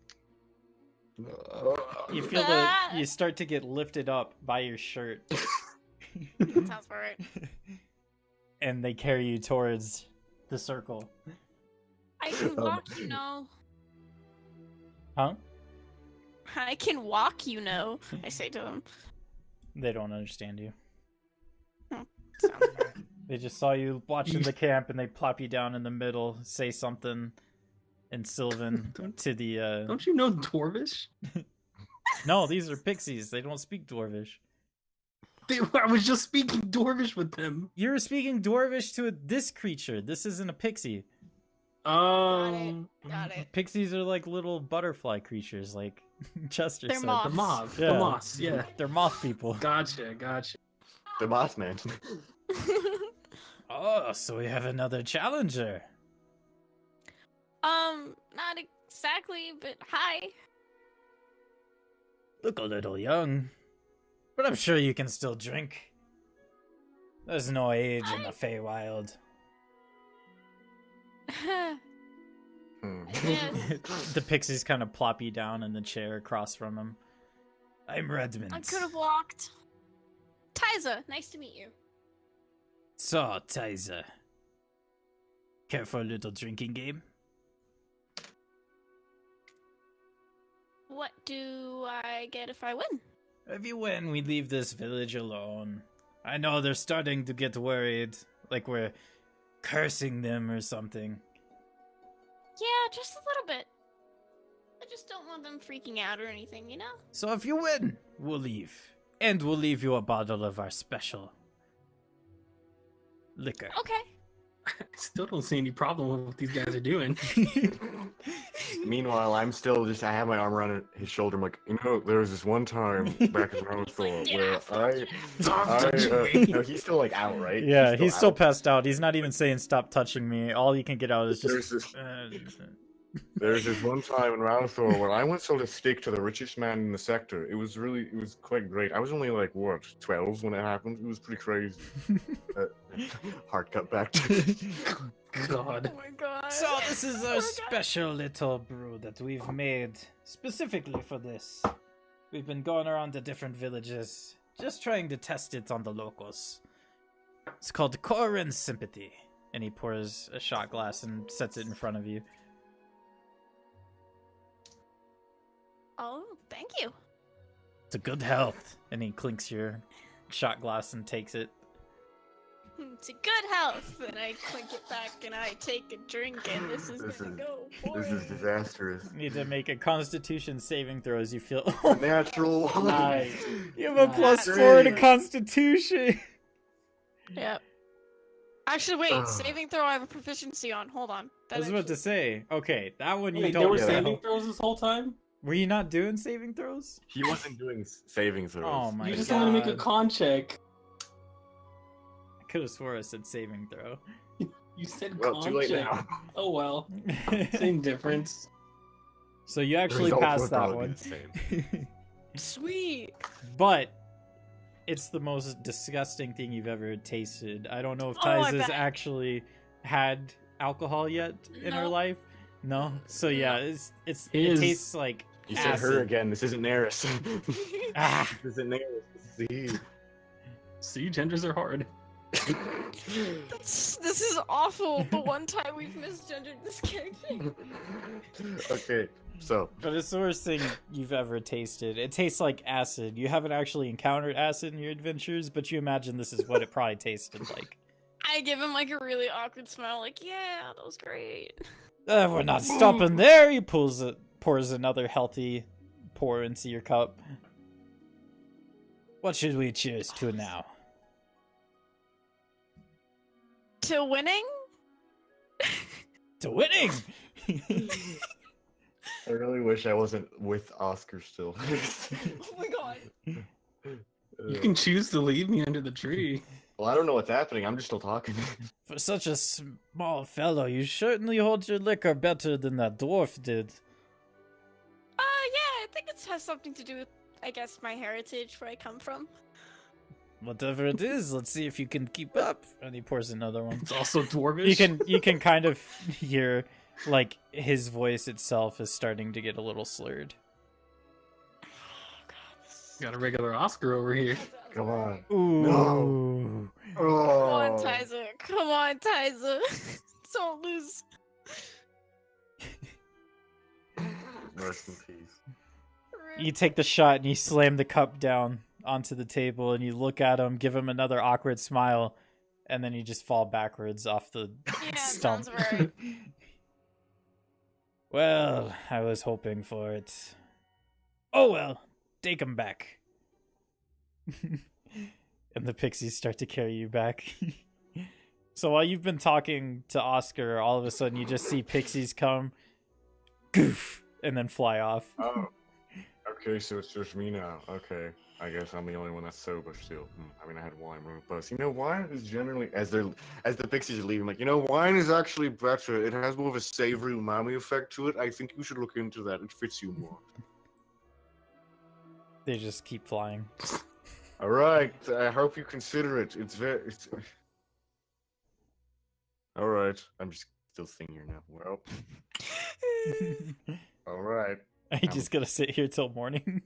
You feel that you start to get lifted up by your shirt. That sounds about right. And they carry you towards the circle. I can walk, you know. Huh? I can walk, you know. I say to them. They don't understand you. Sounds about right. They just saw you watching the camp and they plop you down in the middle, say something in Sylvan to the Don't you know Dwarvish? No, these are pixies. They don't speak Dwarvish. I was just speaking Dwarvish with them. You're speaking Dwarvish to this creature. This isn't a pixie. Got it. Pixies are like little butterfly creatures, like Chester They're said. moths. The moth. Yeah. The moths, yeah. They're moth people. Gotcha. The Mothman. Oh, so we have another challenger. Not exactly, but hi. Look a little young, but I'm sure you can still drink. There's no age in the Feywild. Yes. The pixies kind of plop you down in the chair across from him. I'm Redmond. I could have walked. Tyza, nice to meet you. So, Tyza. Care for a little drinking game? What do I get if I win? If you win, we leave this village alone. I know they're starting to get worried, like we're cursing them or something. Yeah, just a little bit. I just don't want them freaking out or anything, you know? So if you win, we'll leave. And we'll leave you a bottle of our special liquor. Okay. I still don't see any problem with what these guys are doing. Meanwhile, I'm still just. I have my arm around his shoulder. I'm like, you know, there was this one time back in Roseville Get where off I. Stop touching me. No, he's still like out, right? Yeah, he's still out. passed out. He's not even saying stop touching me. All you can get out is There's just... this. There's this one time in Roundthor where I went sort of stick to the richest man in the sector. It was quite great. I was only like, what, 12 when it happened? It was pretty crazy. Hard cut back to... God. Oh my god. So this is our Oh my God. special little brew that we've made specifically for this. We've been going around to different villages, just trying to test it on the locals. It's called Corin's Sympathy. And he pours a shot glass and sets it in front of you. Oh, thank you. It's a good health. And he clinks your shot glass and takes it. It's a good health. And I clink it back and I take a drink and this is gonna go This is for disastrous. You need to make a Constitution saving throw as you feel. Natural one. Nice. You have a Nice. +4 to Constitution. Yep. Actually, wait. Ugh. Saving throw I have a proficiency on. Hold on. I was about to say. Okay, that one you Wait, told they were me Yeah. saving about. throws this whole time? Were you not doing saving throws? He wasn't doing saving throws. Oh my You just God. wanted to make a con check. I could have swore I said saving throw. You said Well, con too late check. now. Oh well. Same difference. So you The actually result passed would that probably one. be the same. Sweet. But it's the most disgusting thing you've ever tasted. I don't know if Oh, I Ty's has bet. actually had alcohol yet in her No. life. No? So yeah, It it is- tastes like You said her acid. again. This isn't Neris. Ah. This isn't Neris. This is he. See, genders are hard. This is awful. The one time we've misgendered this character. Okay, so But it's the worst thing you've ever tasted. It tastes like acid. You haven't actually encountered acid in your adventures, but you imagine this is what it probably tasted like. I give him like a really awkward smile, like, yeah, that was great. We're not stopping there. He pours another healthy pour into your cup. What should we cheers to now? To winning? To winning! I really wish I wasn't with Oscar still. Oh my god. You can choose to leave me under the tree. Well, I don't know what's happening. I'm just still talking. For such a small fellow, you certainly hold your liquor better than that dwarf did. Yeah, I think it has something to do with, I guess, my heritage, where I come from. Whatever it is, let's see if you can keep up. And he pours another one. It's also dwarvish. You can kind of hear, like, his voice itself is starting to get a little slurred. Got a regular Oscar over here. Come on. Ooh. No. Come Oh. on, Tyza. Come on, Tyza. Don't lose. Rest in peace. You take the shot and you slam the cup down onto the table and you look at him, give him another awkward smile, and then you just fall backwards off the Yeah, stump. sounds right. Well, I was hoping for it. Oh well, take him back. And the pixies start to carry you back. So while you've been talking to Oscar, all of a sudden you just see pixies come, goof, and then fly off. Oh. Okay, so it's just me now. Okay. I guess I'm the only one that's sober still. I mean, I had wine, but you know, wine is generally, as the pixies are leaving, like, you know, wine is actually better. It has more of a savory umami effect to it. I think you should look into that. It fits you more. They just keep flying. All right. I hope you consider it. It's all right. I'm just still sitting here now. Well. All right. Are you just gonna sit here till morning?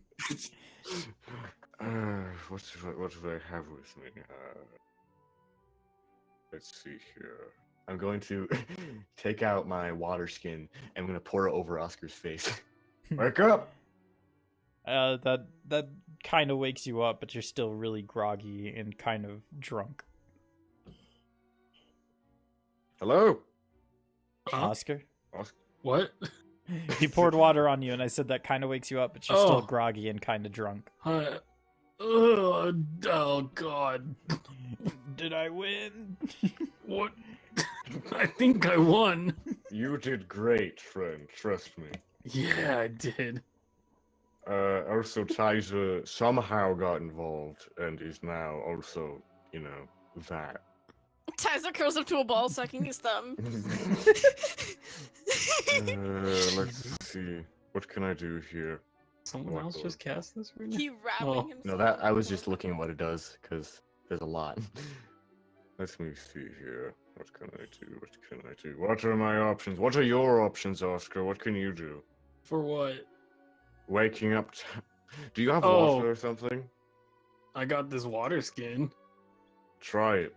What do I have with me? Let's see here. I'm going to take out my water skin and I'm going to pour it over Oscar's face. Wake up! That kind of wakes you up, but you're still really groggy and kind of drunk. Hello? Huh? Oscar? What? He poured water on you, and I said that kind of wakes you up, but you're still Oh. groggy and kind of drunk. Oh God. Did I win? What? I think I won. You did great, friend. Trust me. Yeah, I did. Also, Tyza somehow got involved and is now also, you know, that. Tyza curls up to a ball, sucking his thumb. Let's see. What can I do here? Someone else just cast this right now? He wrapping Oh. himself. No, that I was just looking at what it does because there's a lot. Let me see here. What can I do? What can I do? What are my options? What are your options, Oscar? What can you do? For what? Waking up. Do you have Oh. water or something? I got this water skin. Try it.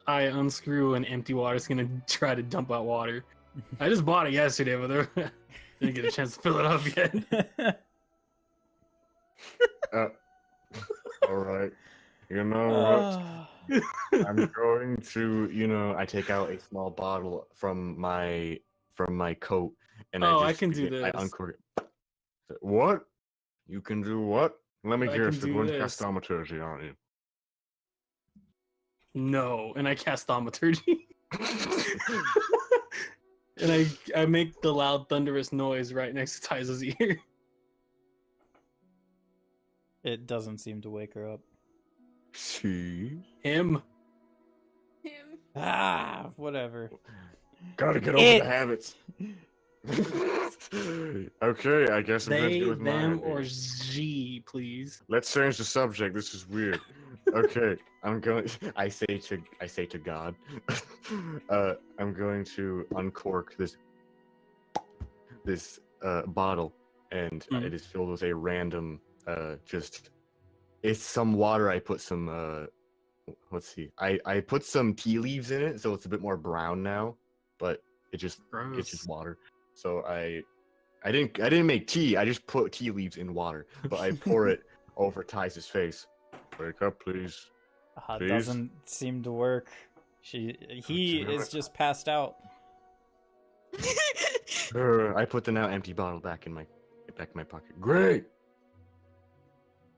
I unscrew an empty water skin and try to dump out water. I just bought it yesterday, but didn't get a chance to fill it up yet. All right. You know what? I'm going to, you know, I take out a small bottle from my coat and Oh, I just can do I this. uncork it. What? You can do what? Let me I guess. can You're do going to this. cast thaumaturgy, aren't you? No, and I cast thaumaturgy. And I make the loud thunderous noise right next to Tyza's ear. It doesn't seem to wake her up. See? Him. Him. Whatever. Gotta get over It- the habits. Okay, I guess I'm going to They, go with my them, idea. or G, please. Let's change the subject. This is weird. Okay, I say to God, I'm going to uncork this bottle, and Mhm. it is filled with a random it's some water. I put some let's see. I put some tea leaves in it, so it's a bit more brown now, but it's just Gross. water. So I didn't make tea. I just put tea leaves in water, but I pour it over Ty's face. Wake up, please. Please? Doesn't seem to work. He damn is it. just passed out. I put the now empty bottle back in my pocket. Great.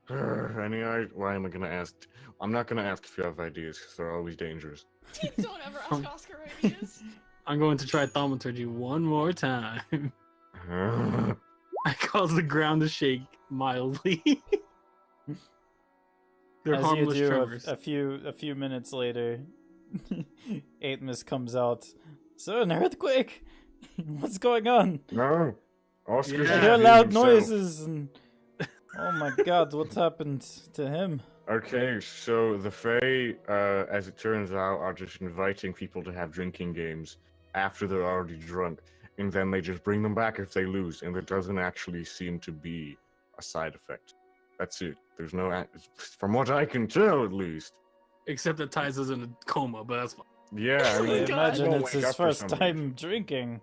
Why am I gonna ask? I'm not gonna ask if you have ideas because they're always dangerous. Don't ever ask Oscar ideas. I'm going to try thaumaturgy one more time. I cause the ground to shake mildly. They're As you harmless do, tremors. a few minutes later, Aetmus comes out. So an earthquake? What's going on? No, Oscar's Yeah. I not hear being loud himself. noises and oh my god, what happened to him? Okay, so the Fae, as it turns out, are just inviting people to have drinking games after they're already drunk, and then they just bring them back if they lose, and there doesn't actually seem to be a side effect. That's it. There's no, from what I can tell, at least. Except that Ty's is in a coma, but that's fine. Yeah, I Oh my I mean, God. imagine don't it's wake his up for first some time drinking.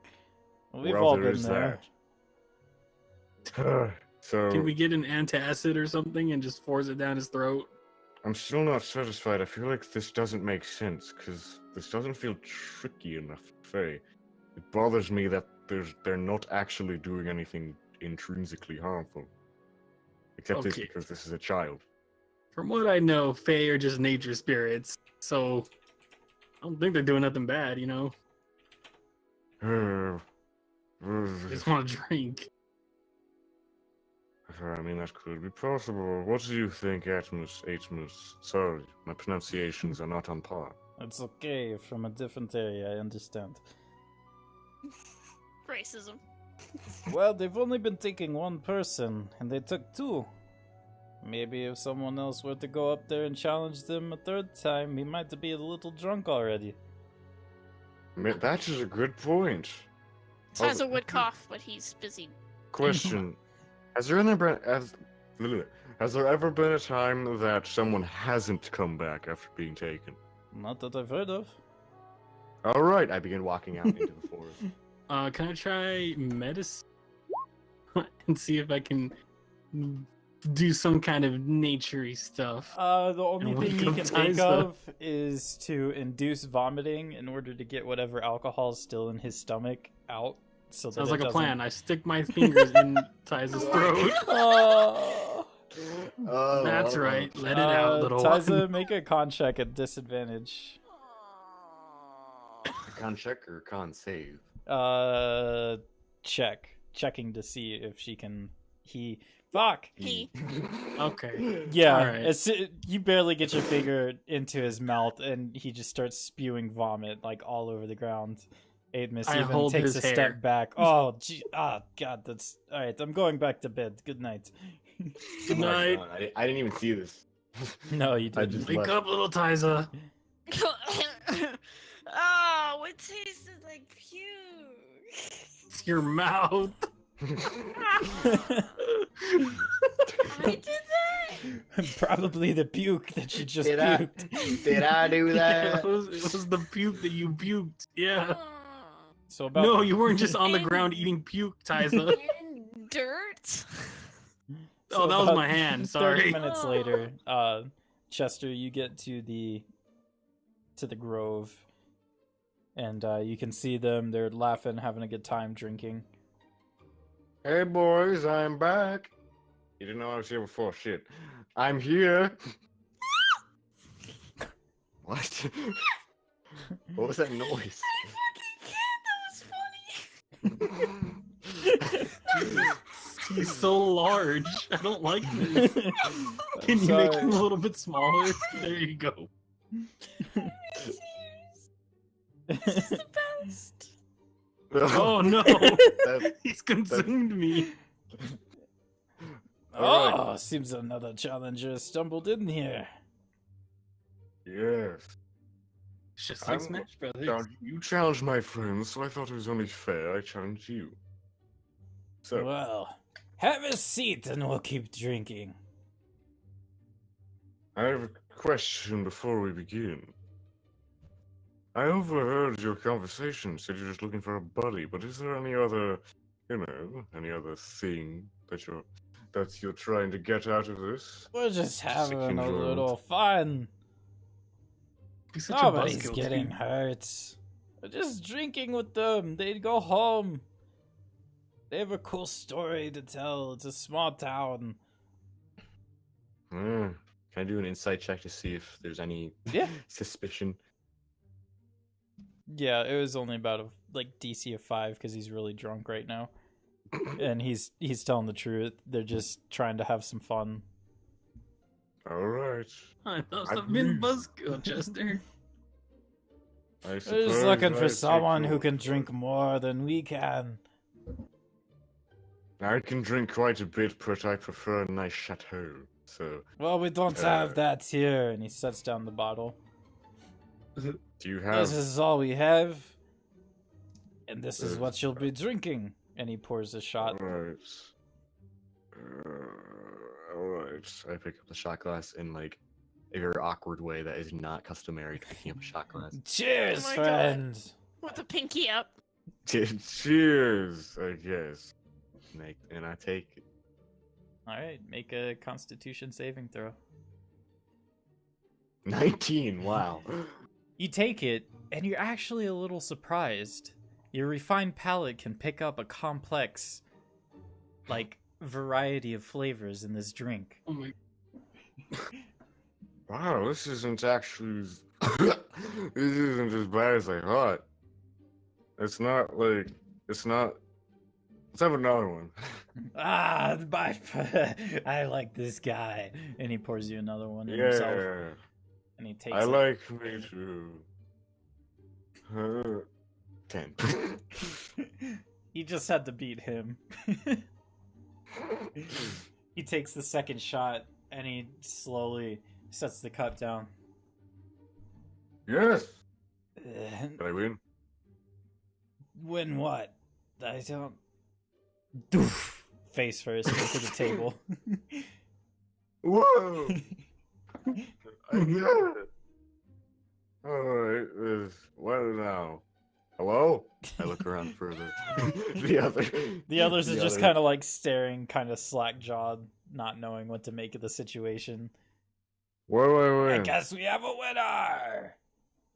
We've Well, all there been is there. that. So Can we get an antacid or something and just force it down his throat? I'm still not satisfied. I feel like this doesn't make sense because this doesn't feel tricky enough. Faye. It bothers me that they're not actually doing anything intrinsically harmful, except this Okay. because this is a child. From what I know, Fae are just nature spirits, so I don't think they're doing nothing bad, you know? They just want to drink. I mean, that could be possible. What do you think, Atmos? Sorry, my pronunciations are not on par. It's okay, from a different area, I understand. Racism. Well, they've only been taking one person, and they took two. Maybe if someone else were to go up there and challenge them a third time, he might be a little drunk already. That is a good point. Has a wood cough, but he's busy. Question: Has there ever been a time that someone hasn't come back after being taken? Not that I've heard of. All right, I begin walking out into the forest. Can I try medicine and see if I can do some kind of naturey stuff? The only And thing wake you up can think Tyza. of is to induce vomiting in order to get whatever alcohol is still in his stomach out. So that Sounds it like a doesn't- plan. I stick my fingers in Ty's throat. Oh. Oh, That's right. Let it out, little Tyza, one. make a con check at disadvantage. Con check or con save? Checking to see if she can. Fuck. He. Okay. Yeah, Alright. you barely get your finger into his mouth, and he just starts spewing vomit like all over the ground. Aidmus I even hold takes his a hair. step back. Oh, gee, god, that's all right. I'm going back to bed. Good night. Good night. I didn't even see this. No, you I didn't. just Wake left. up, little Tyza. Oh, it tasted like puke. It's your mouth. I did that. Probably the puke that you just Did I- puked. Did I do Yeah, that? it was the puke that you puked. Yeah. Oh. So about No, you weren't just on the And- ground eating puke, Tyza. And dirt. Oh, that was about my hand, 30 sorry. minutes later, Chester, you get to the grove, and you can see them. They're laughing, having a good time, drinking. Hey boys, I'm back. You didn't know I was here before. Shit, I'm here. What? What was that noise? That was funny. He's so large. I don't like this. Can you make him a little bit smaller? There you go. This is the best. Oh no! That- He's consumed me. Oh, seems another challenger stumbled in here. yes. It's just like I'm- Smash Brothers. Now, you challenged my friends, so I thought it was only fair I challenged you. So, Well, have a seat and we'll keep drinking. I have a question before we begin. I overheard your conversation. Said you're just looking for a buddy, but is there any other, any other thing that you're trying to get out of this? We're just having a enjoyment. little fun. He's such a Nobody's buzzkill, getting too. hurt. We're just drinking with them. They'd go home. They have a cool story to tell. It's a small town. Can I do an insight check to see if there's any Yeah. suspicion? Yeah, it was only about a DC of 5 because he's really drunk right now, and he's telling the truth. They're just trying to have some fun. All right. I thought I've been buzzkill, Chester. We're just looking for someone who can drink more than we can. I can drink quite a bit, but I prefer a nice chateau. So, Well, we don't have that here, and he sets down the bottle. do you have? This is all we have, and this is what you'll be drinking. And he pours a shot. Alright. Alright. I pick up the shot glass in like a very awkward way that is not customary to picking up a shot glass. Cheers, Oh my God. friend. With a pinky up. Cheers, I guess. And I take it. All right, make a Constitution saving throw. 19. Wow. You take it, and you're actually a little surprised. Your refined palate can pick up a complex, variety of flavors in this drink. Oh my. Wow, this isn't actually. This isn't as bad as I thought. It's not like. It's not. Let's have another one. Ah, I like this guy. And he pours you another one himself. Yeah. And he takes I it. like me too. 10. He just had to beat him. He takes the second shot, and he slowly sets the cup down. Yes. Uh, Did I win? Win what? I don't... Doof! Face first into the table. Whoa! I get it. Alright, what now? Hello? I look around further. The others are just kind of staring, kind of slack-jawed, not knowing what to make of the situation. What do I win? I guess we have a winner!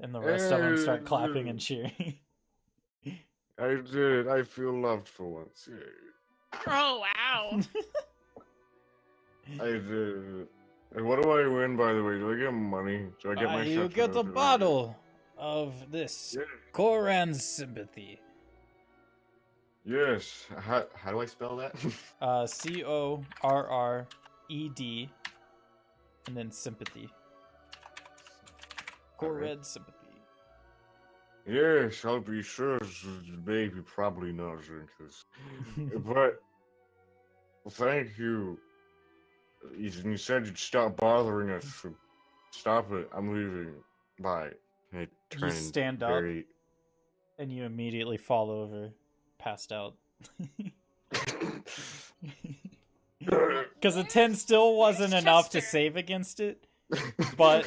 And the rest of them start clapping and cheering. I did it. I feel loved for once. Yay. Oh, wow. I did it. And what do I win, by the way? Do I get money? Do I get my You shot get to a the- bottle of this Yeah. Koran sympathy. Yes. How do I spell that? Corred, and then sympathy. Koran sympathy. Yes, I'll be sure to maybe probably not drink this. But thank you. You said you'd stop bothering us. So stop it. I'm leaving. Bye. I turn stand up. And you immediately fall over, passed out. Because a 10 still wasn't enough to save against it, but...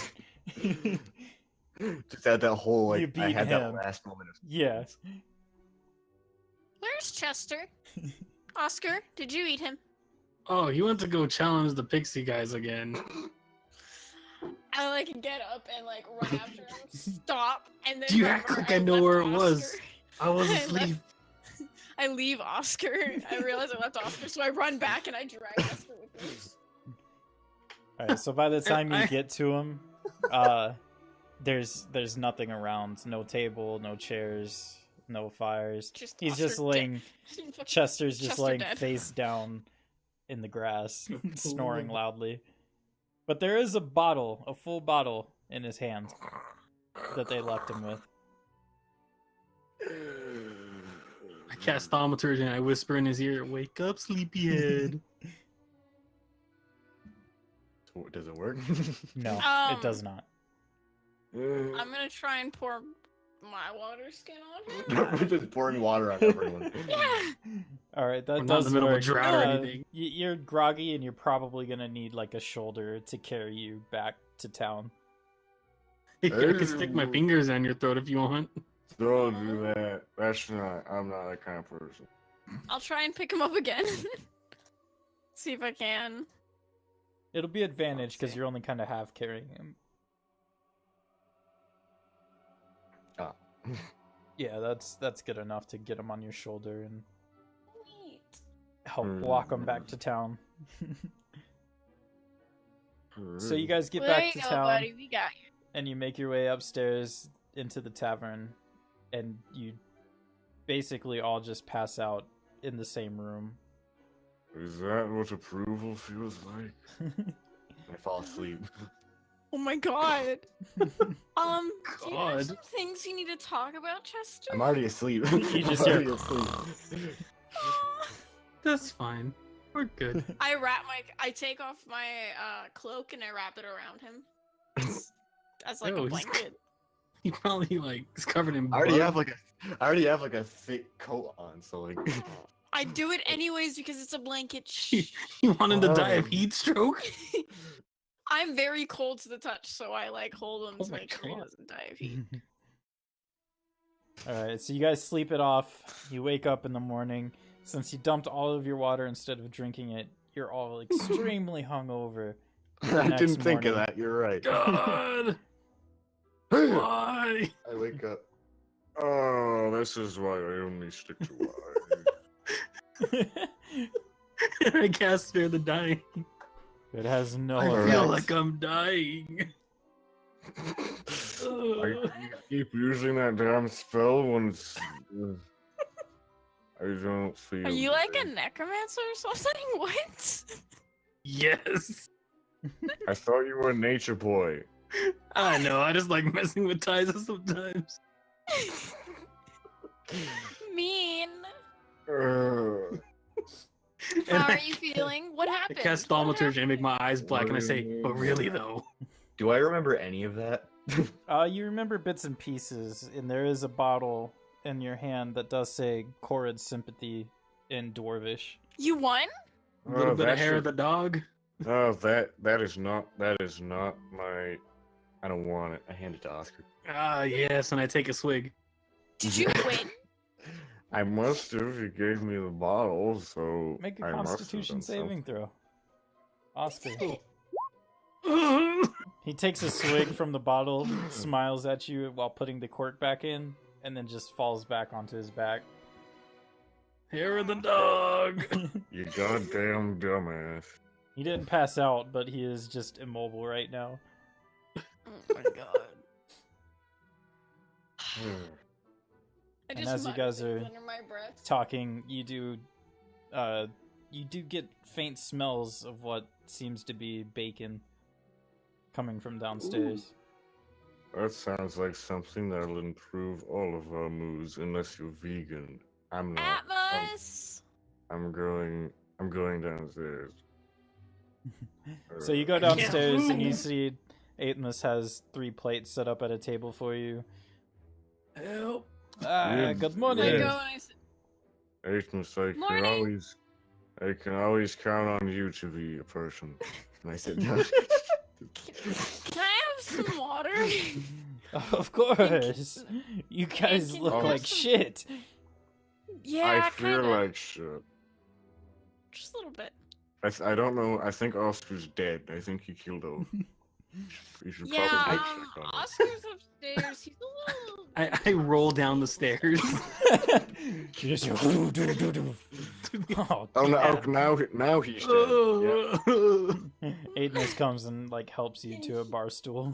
Just had that whole, You I beat had that him. last moment of... Yeah. Where's Chester? Oscar, did you eat him? Oh, he went to go challenge the pixie guys again. I get up and run after him, stop, and then You remember act like I know left where it Oscar. was. I was I asleep. I leave Oscar. I realize I left Oscar, so I run back and I drag Oscar with me. Alright, so by the time you I- get to him, there's nothing around. No table, no chairs, no fires. He's Oscar just laying... dead. Chester's just Chester laying dead. face down in the grass, snoring loudly. But there is a full bottle in his hand that they left him with. I cast thaumaturgy and I whisper in his ear, "Wake up, sleepyhead." Does it work? No, it does not. I'm gonna try and pour my water skin on him. We're just pouring water on everyone. Yeah. Alright, that We're not in does the middle of a work. drought or anything. You're groggy and you're probably gonna need a shoulder to carry you back to town. I can stick my fingers down your throat if you want. Don't do that. I'm not that kind of person. I'll try and pick him up again. See if I can. It'll be advantage because see. you're only kind of half carrying him. Ah. Yeah, that's good enough to get him on your shoulder and Neat. help walk him back to town. So you guys get Well, there back you to go, town, buddy. We got you. and you make your way upstairs into the tavern, and you basically all just pass out in the same room. Is that what approval feels like? I fall asleep. Oh my god. Do you have God. some things you need to talk about, Chester? I'm already asleep. You just I'm hear- already asleep. That's fine. We're good. I take off my cloak and I wrap it around him. As like Oh, a he's- blanket. He probably like is covered in. I already bugs. have like a thick coat on, so like. I do it anyways because it's a blanket. You want him to die of Oh. heat stroke? I'm very cold to the touch, so I like hold him Oh to my make sure he God. doesn't die of heat. Alright, so you guys sleep it off. You wake up in the morning. Since you dumped all of your water instead of drinking it, you're all extremely hungover. I next didn't think of morning. that. You're right. God, I why? wake up. Oh, this is why I only stick to wine. I cast Spare the Dying. It has no I feel effect. like I'm dying. I keep using that damn spell when it's. I don't feel. Are you like a great. necromancer or something? What? Yes. I thought you were a nature boy. I know. I just like messing with Tyza sometimes. Mean. Ugh. And How I are you feeling? What I happened? cast What thaumaturgy and make my eyes black, and I say, Mm. "But really though." Do I remember any of that? You remember bits and pieces, and there is a bottle in your hand that does say Korrid Sympathy in Dwarvish. You won? A little bit of that hair of should- the dog. Oh, that is not my. I don't want it. I hand it to Oscar. Ah, yes, and I take a swig. Did you win? I must have. You gave me the bottle, so Make a I must have Constitution done saving throw. Oscar. Hair He takes a swig from the bottle, smiles at you while putting the cork back in, and then just falls back onto his back. of the dog. something. You goddamn dumbass. He didn't pass out, but he is just immobile right now. Oh my god. I And just as you muttered guys things are under my breath. Talking, you do get faint smells of what seems to be bacon coming from downstairs. That sounds like something that'll improve all of our moods, unless you're vegan. I'm not. Atmos! I'm going downstairs. So you go Yeah. downstairs and you see Aetmus has 3 plates set up at a table for you. Help. Yeah. Good I morning. go and I say, Aetmus, Morning. I can always count on you to be a person. And I sit down. can I have some water? Of course. You guys can look you have like some- shit. Yeah, I feel kinda. like shit. Just a little bit. I don't know. I think Oscar's dead. I think he killed him. You should Yeah, probably check on him. Oscar's upstairs. He's a little... I roll down the stairs. You just hear, "Do, do, do." Oh, Oh no! yeah. Now he's dead. Yeah. Aetmus comes and like helps you to a bar stool.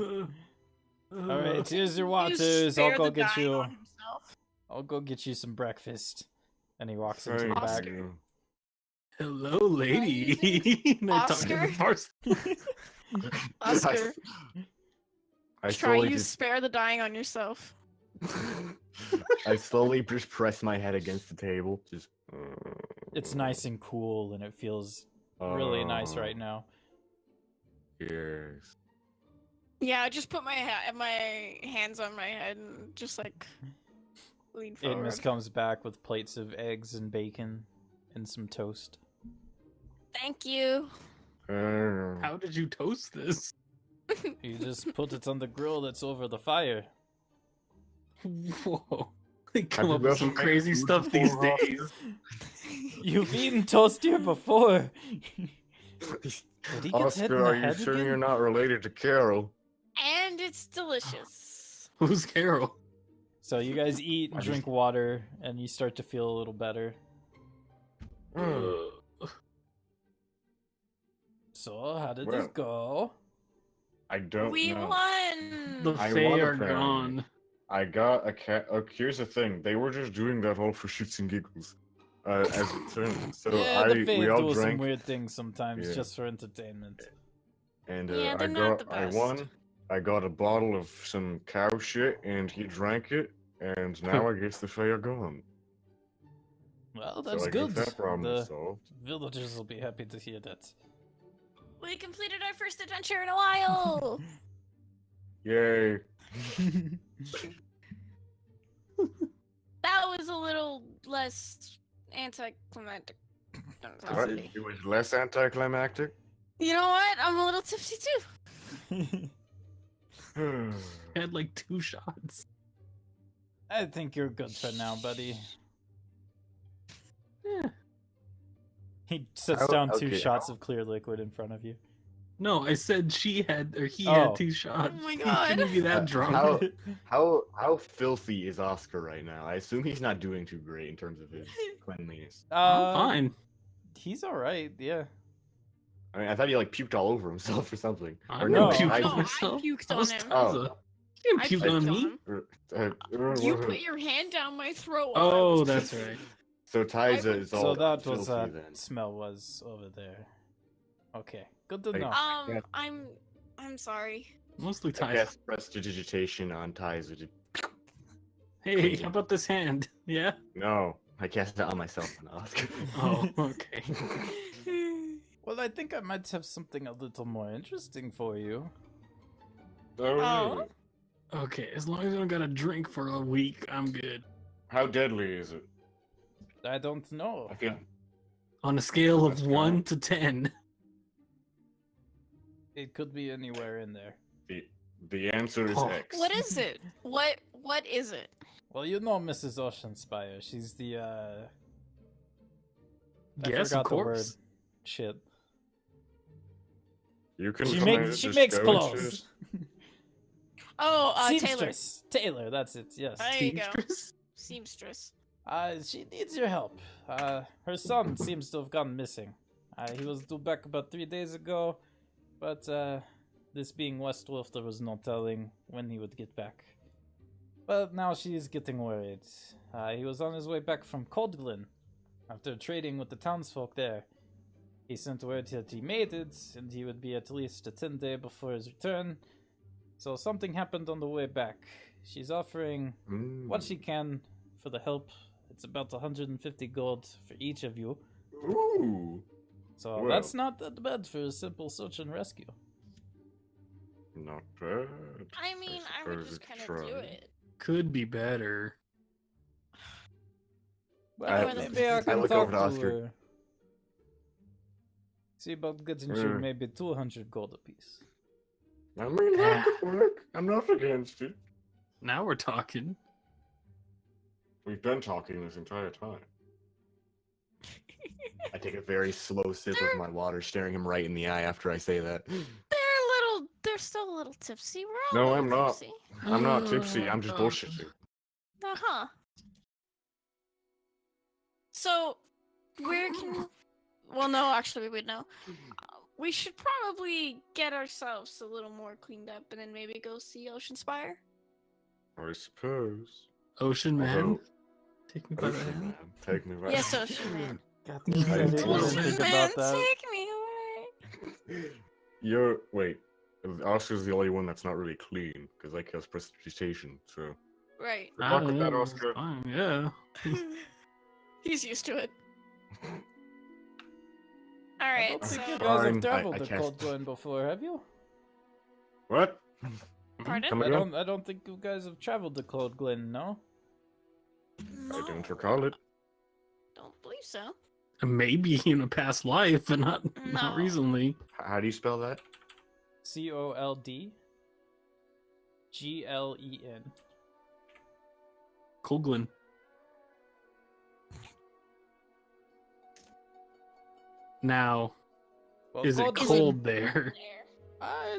All All right, here's your He waters. I'll spared go the get dying you. on himself. I'll go get you some breakfast. And he walks into the Thank back. you. Hello, lady. And I talk to the Oscar? bar- Oscar, I try slowly you just spare the dying on yourself. I slowly just press my head against the table. Just. It's nice and cool, and it feels really nice right now. Yes. Yeah, I just put my my hands on my head and just like lean forward. Aetmus comes back with plates of eggs and bacon and some toast. Thank you. How did you toast this? You just put it on the grill that's over the fire. Whoa. They come Have up you with some ever made crazy food stuff these before, Oscar? days. You've eaten toast here before. Did he get hit in Oscar, the are you head sure again? you're not related to Carol? And it's delicious. Who's Carol? So you guys eat and I drink water, and you start to feel a little better. So, how did Well, it go? I don't We know. won. The I Fae won, are apparently. gone. I got a cat. Here's the thing: they were just doing that all for shits and giggles, as it turned. So Yeah, the we Fae all do some drank, weird things sometimes Yeah. just for entertainment. and Yeah, they're not the I best. won. I got a bottle of some cow shit, and he drank it, and now I guess the Fae are gone. Well, that's so I good. guess that problem is The solved. villagers will be happy to hear that. We completed our first adventure in a while. Yay! That was a little less anticlimactic. What? It was less anticlimactic. You know what? I'm a little tipsy too. Had like 2 shots. I think you're good for now, buddy. Yeah. He sets How- down 2 okay, shots of clear liquid in front of you. No, I said she had, or he Oh. had 2 shots. Oh my He God. shouldn't be that Uh, drunk. how filthy is Oscar right now? I assume he's not doing too great in terms of his cleanliness. I'm fine. He's alright, yeah. I mean, I thought he like puked all over himself or something. I Or no, didn't puke I- No, on I myself. puked That on was him. Taza. Oh. You I didn't puke on me. You put your hand down my throat. while I Oh, was that's pissing. right. So Tyza is all So that was filthy that then. smell was over there. Okay, good to Like- know. Yeah. I'm sorry. Mostly I Ty. guess prestidigitation on Tyza. Hey, how about this hand? Yeah? No, I cast it on myself and Oscar. Oh, okay. Well, I think I might have something a little more interesting for you. Oh. Okay, as long as I don't got to drink for a week, I'm good. How deadly is it? I don't know. I feel On a scale Let's of go. 1 to 10. It could be anywhere in there. the answer is Oh. X. What is it? What is it? Well, you know Mrs. Oceanspire. She's the, I Yes, forgot of the word. course. Shit. You can She, find makes it, she just makes go clothes. into- Oh, Taylor. Seamstress. Taylor, that's it, yes. There you go. Seamstress? Seamstress. She needs your help. Her son seems to have gone missing. He was due back about 3 days ago, but this being Westwolf, there was no telling when he would get back. But now she's getting worried. He was on his way back from Coldglen after trading with the townsfolk there. He sent word that he made it, and he would be at least a 10-day before his return. So something happened on the way back. She's offering what she can for the help. It's about 150 gold for each of you. Ooh, So Well. that's not that bad for a simple search and rescue. not bad. I mean, I would suppose just it's kind of do tried. it. Could be better. Well, I- maybe I I can look talk over to to Oscar. her. See about getting you Mm. maybe 200 gold apiece. I mean, that could work. I'm not against it. Now we're talking. We've been talking this entire time. I take a very slow sip of my water, staring him right in the eye after I say that. They're still a little tipsy. We're all No, a I'm little not. tipsy. I'm not tipsy. I'm just bullshitting. Uh-huh. So, where can... Well, no, actually, we would know. We should probably get ourselves a little more cleaned up and then maybe go see Ocean Spire. I suppose. Ocean Man. Although, Take me by the Ocean hand. Man, take me back. Yes, Ocean Man. God damn it, I didn't even Ocean think Man, about that. take me away. Wait. Oscar's the only one that's not really clean, because like has prestidigitation, so. Right. Good luck with that, yeah, it's Oscar. fine, yeah. He's used to it. I Alright, don't so... think you guys Fine, have traveled I to cast- Coldglen before, have you? What? Pardon? Come I again? I don't think you guys have traveled to Coldglen, no? No, I don't recall it. don't believe so. Maybe in a past life, but not No. recently. How do you spell that? COLDGLEN. Coglin. Now, Well, is it Cold- cold there?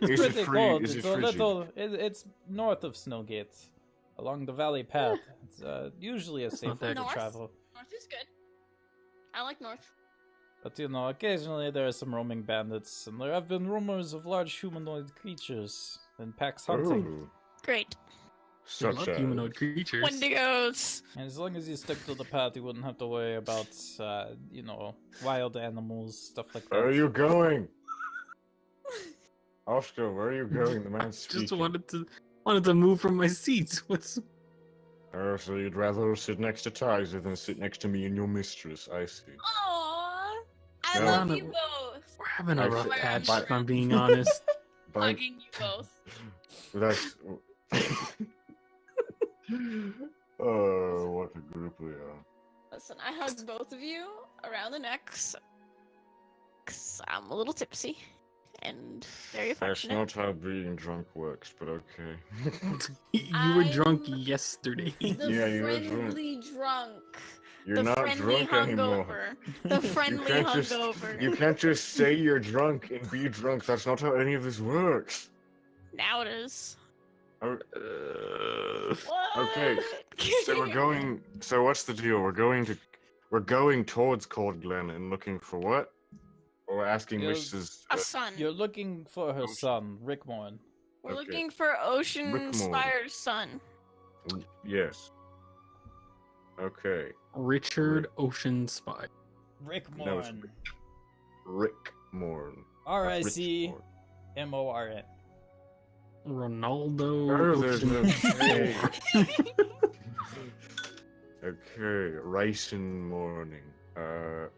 It's Is it pretty free- cold. is it It's a frigid? little. It's north of Snowgate, along the valley path. It's usually a That's safe not way that to North? travel. North is good. I like North. But you know, occasionally there are some roaming bandits, and there have been rumors of large humanoid creatures and packs hunting. Ooh, Great. I such love as... humanoid creatures. Wendigos. And as long as you stick to the path, you wouldn't have to worry about, you know, wild animals, stuff like that. Where are you going? Oscar, where are you going? The man's speaking. Just wanted to move from my seat. What's Oh, so you'd rather sit next to Tizer than sit next to me and your mistress, I see. Aww. I No. love you both. we're having a I rough said- patch, but- if I'm being honest. But Hugging you both. that's... Oh, what a group we are. Listen, I hugged both of you around the necks. Cause I'm a little tipsy. And very That's affectionate. not how being drunk works, but okay. You were drunk I'm- yesterday. The Yeah, you were friendly drunk. You're the not friendly drunk anymore. hungover. The friendly can't just- hungover. You can't just say you're drunk and be drunk. That's not how any of this works. Now it is. Oh, What? Okay, so we're going. So what's the deal? We're going towards Cold Glen and looking for what? Or we're asking Yeah, Mrs. A son. You're looking for her son, Rick Morn. We're okay. looking for Ocean Rickmore. Spire's son. Yes. Okay. Richard Ocean Spy. Rick No, it's Morn. Rick Morn. R-I-C M-O-R-N. Ronaldo. Oh, there's no Ocean- Okay, rice in morning. Alright.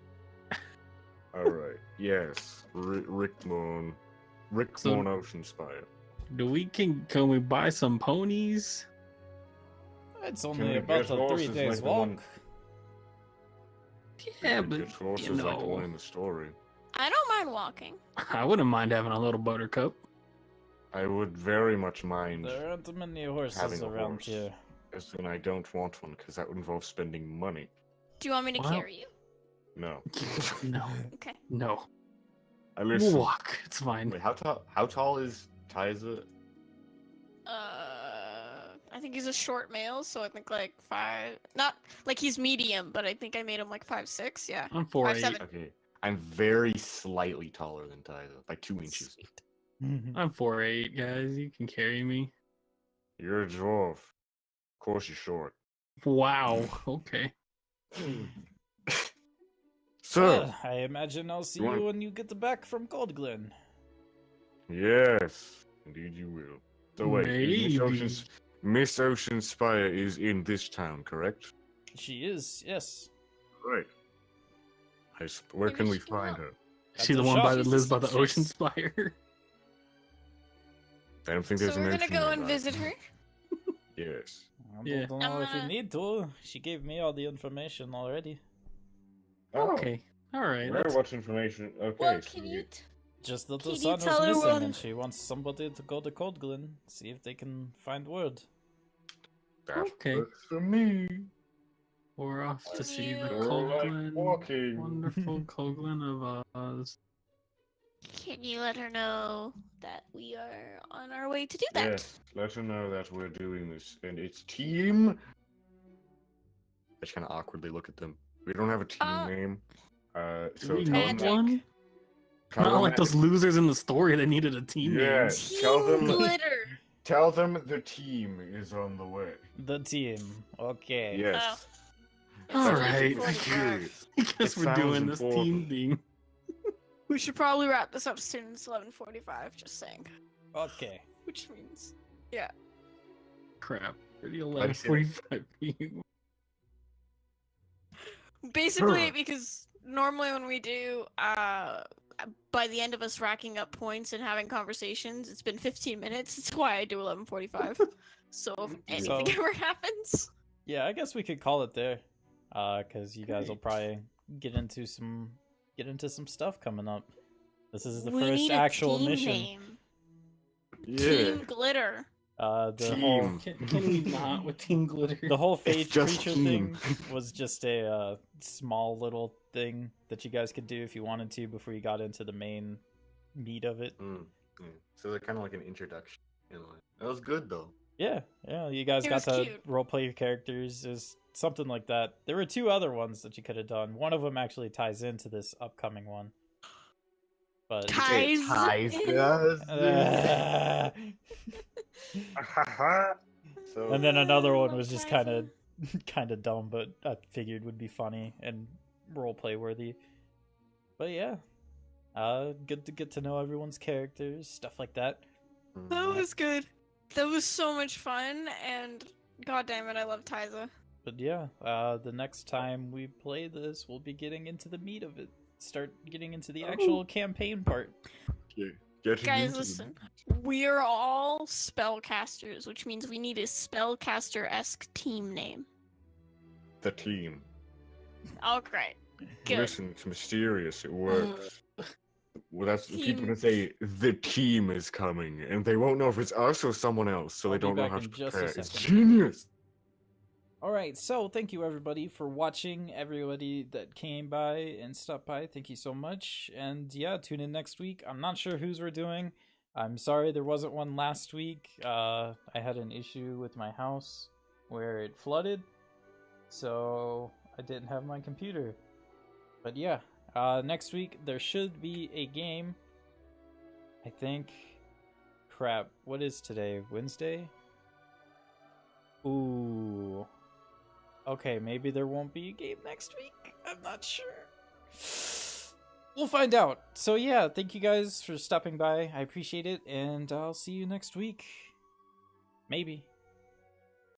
Yes. Rick Morn. Rick So- Morn Ocean Spire. Can we buy some ponies? It's we only get about a 3 horses days like the walk. one- Yeah, It's but horses you like the one know, in the story. I don't mind walking. I wouldn't mind having a little buttercup. I would very much mind. There aren't many horses Having a around horse. here. As in, I don't want one because that would involve spending money. Do you want me to Well- carry you? No. No, Okay. no. I We'll listen. walk. It's fine. Wait, how tall is Tyza? I think he's a short male, so I think like 5. Not like he's medium, but I think I made him like 5'6". Yeah. I'm 4'8". 5'7". Okay, I'm very slightly taller than Tyza, by 2 inches. Sweet. I'm 4'8", guys. You can carry me. You're a dwarf. Of course you're short. Wow. Okay. So, Well, I imagine I'll see You want- you when you get back from Cold Glen. yes, indeed you will. So wait, Maybe. Miss Ocean Spire is in this town, correct? She is, yes. Right. Where Maybe can we she can find help. her? That's She's the a one shop. that She's lives by the the Ocean seamstress. Spire. I don't think So there's an we're gonna ocean go and nearby. visit her. Yes. I Yeah. don't know if you gonna- need to. She gave me all the information already. Oh, Okay. All right. Very That's- much information. Okay, Well, so can you? Just that Can the you son tell her was missing what- and she wants somebody to go to Cold Glen, see if they can find word. that Okay. works for me. We're off to see the You- Coglin. walking. Wonderful Coglin of Oz. Can you let her know that we are on our way to do that? Yes, let her know that we're doing this, and it's team. I just kind of awkwardly look at them. We don't have a team Uh, name. Do So we tell need them Magic. one? tell Not them like that- those losers in the story that needed a team Yeah. name. Team Tell them- glitter. Tell them the team is on the way. The team. Okay. Yes. It's All That's right. 11:45. I guess It we're doing sounds this team important. thing. We should probably wrap this up soon. It's 11:45. Just saying. Okay. Which means, yeah. Crap. Already 11:45 p.m. Basically, Sure. because normally when we do, by the end of us racking up points and having conversations, it's been 15 minutes. That's why I do 11:45. So if anything So- ever happens, Yeah, I guess we could call it there. Cause you guys will Great. probably get into some stuff coming up. This is the we first need actual a team mission. name. Yeah. Team Glitter. The Team. Can we not with Team Glitter? the whole phage just creature team. thing was just a small little thing that you guys could do if you wanted to before you got into the main meat of it. Yeah. So they're kind of like an introduction. That was good though. Yeah, you guys It got was to cute. roleplay your characters. Is something like that. There were 2 other ones that you could have done. One of them actually ties into this upcoming one. But Ties. Ties. Uh, So and then another one Love was just Ties. kind of dumb, but I figured would be funny and roleplay worthy. But yeah, good to get to know everyone's characters, stuff like that. That was good. That was so much fun, and god damn it, I love Tyza. But yeah, the next time we play this, we'll be getting into the meat of it. Start getting into the actual campaign part. Getting Guys, into listen. We are all spellcasters, which means we need a spellcaster-esque team name. the team. Oh, great. Good. Listen, it's mysterious. It works. Well, that's Team. people gonna say the team is coming, and they won't know if it's us or someone else, so I'll they be don't know back how in to just a prepare. It's second. genius. Alright, so thank you everybody for watching, everybody that came by and stopped by, thank you so much, and yeah, tune in next week. I'm not sure whose we're doing. I'm sorry there wasn't one last week. I had an issue with my house where it flooded, so I didn't have my computer. But yeah, next week there should be a game, I think. Crap, what is today? Wednesday? Ooh. Okay, maybe there won't be a game next week. I'm not sure. We'll find out. So yeah, thank you guys for stopping by. I appreciate it, and I'll see you next week. Maybe.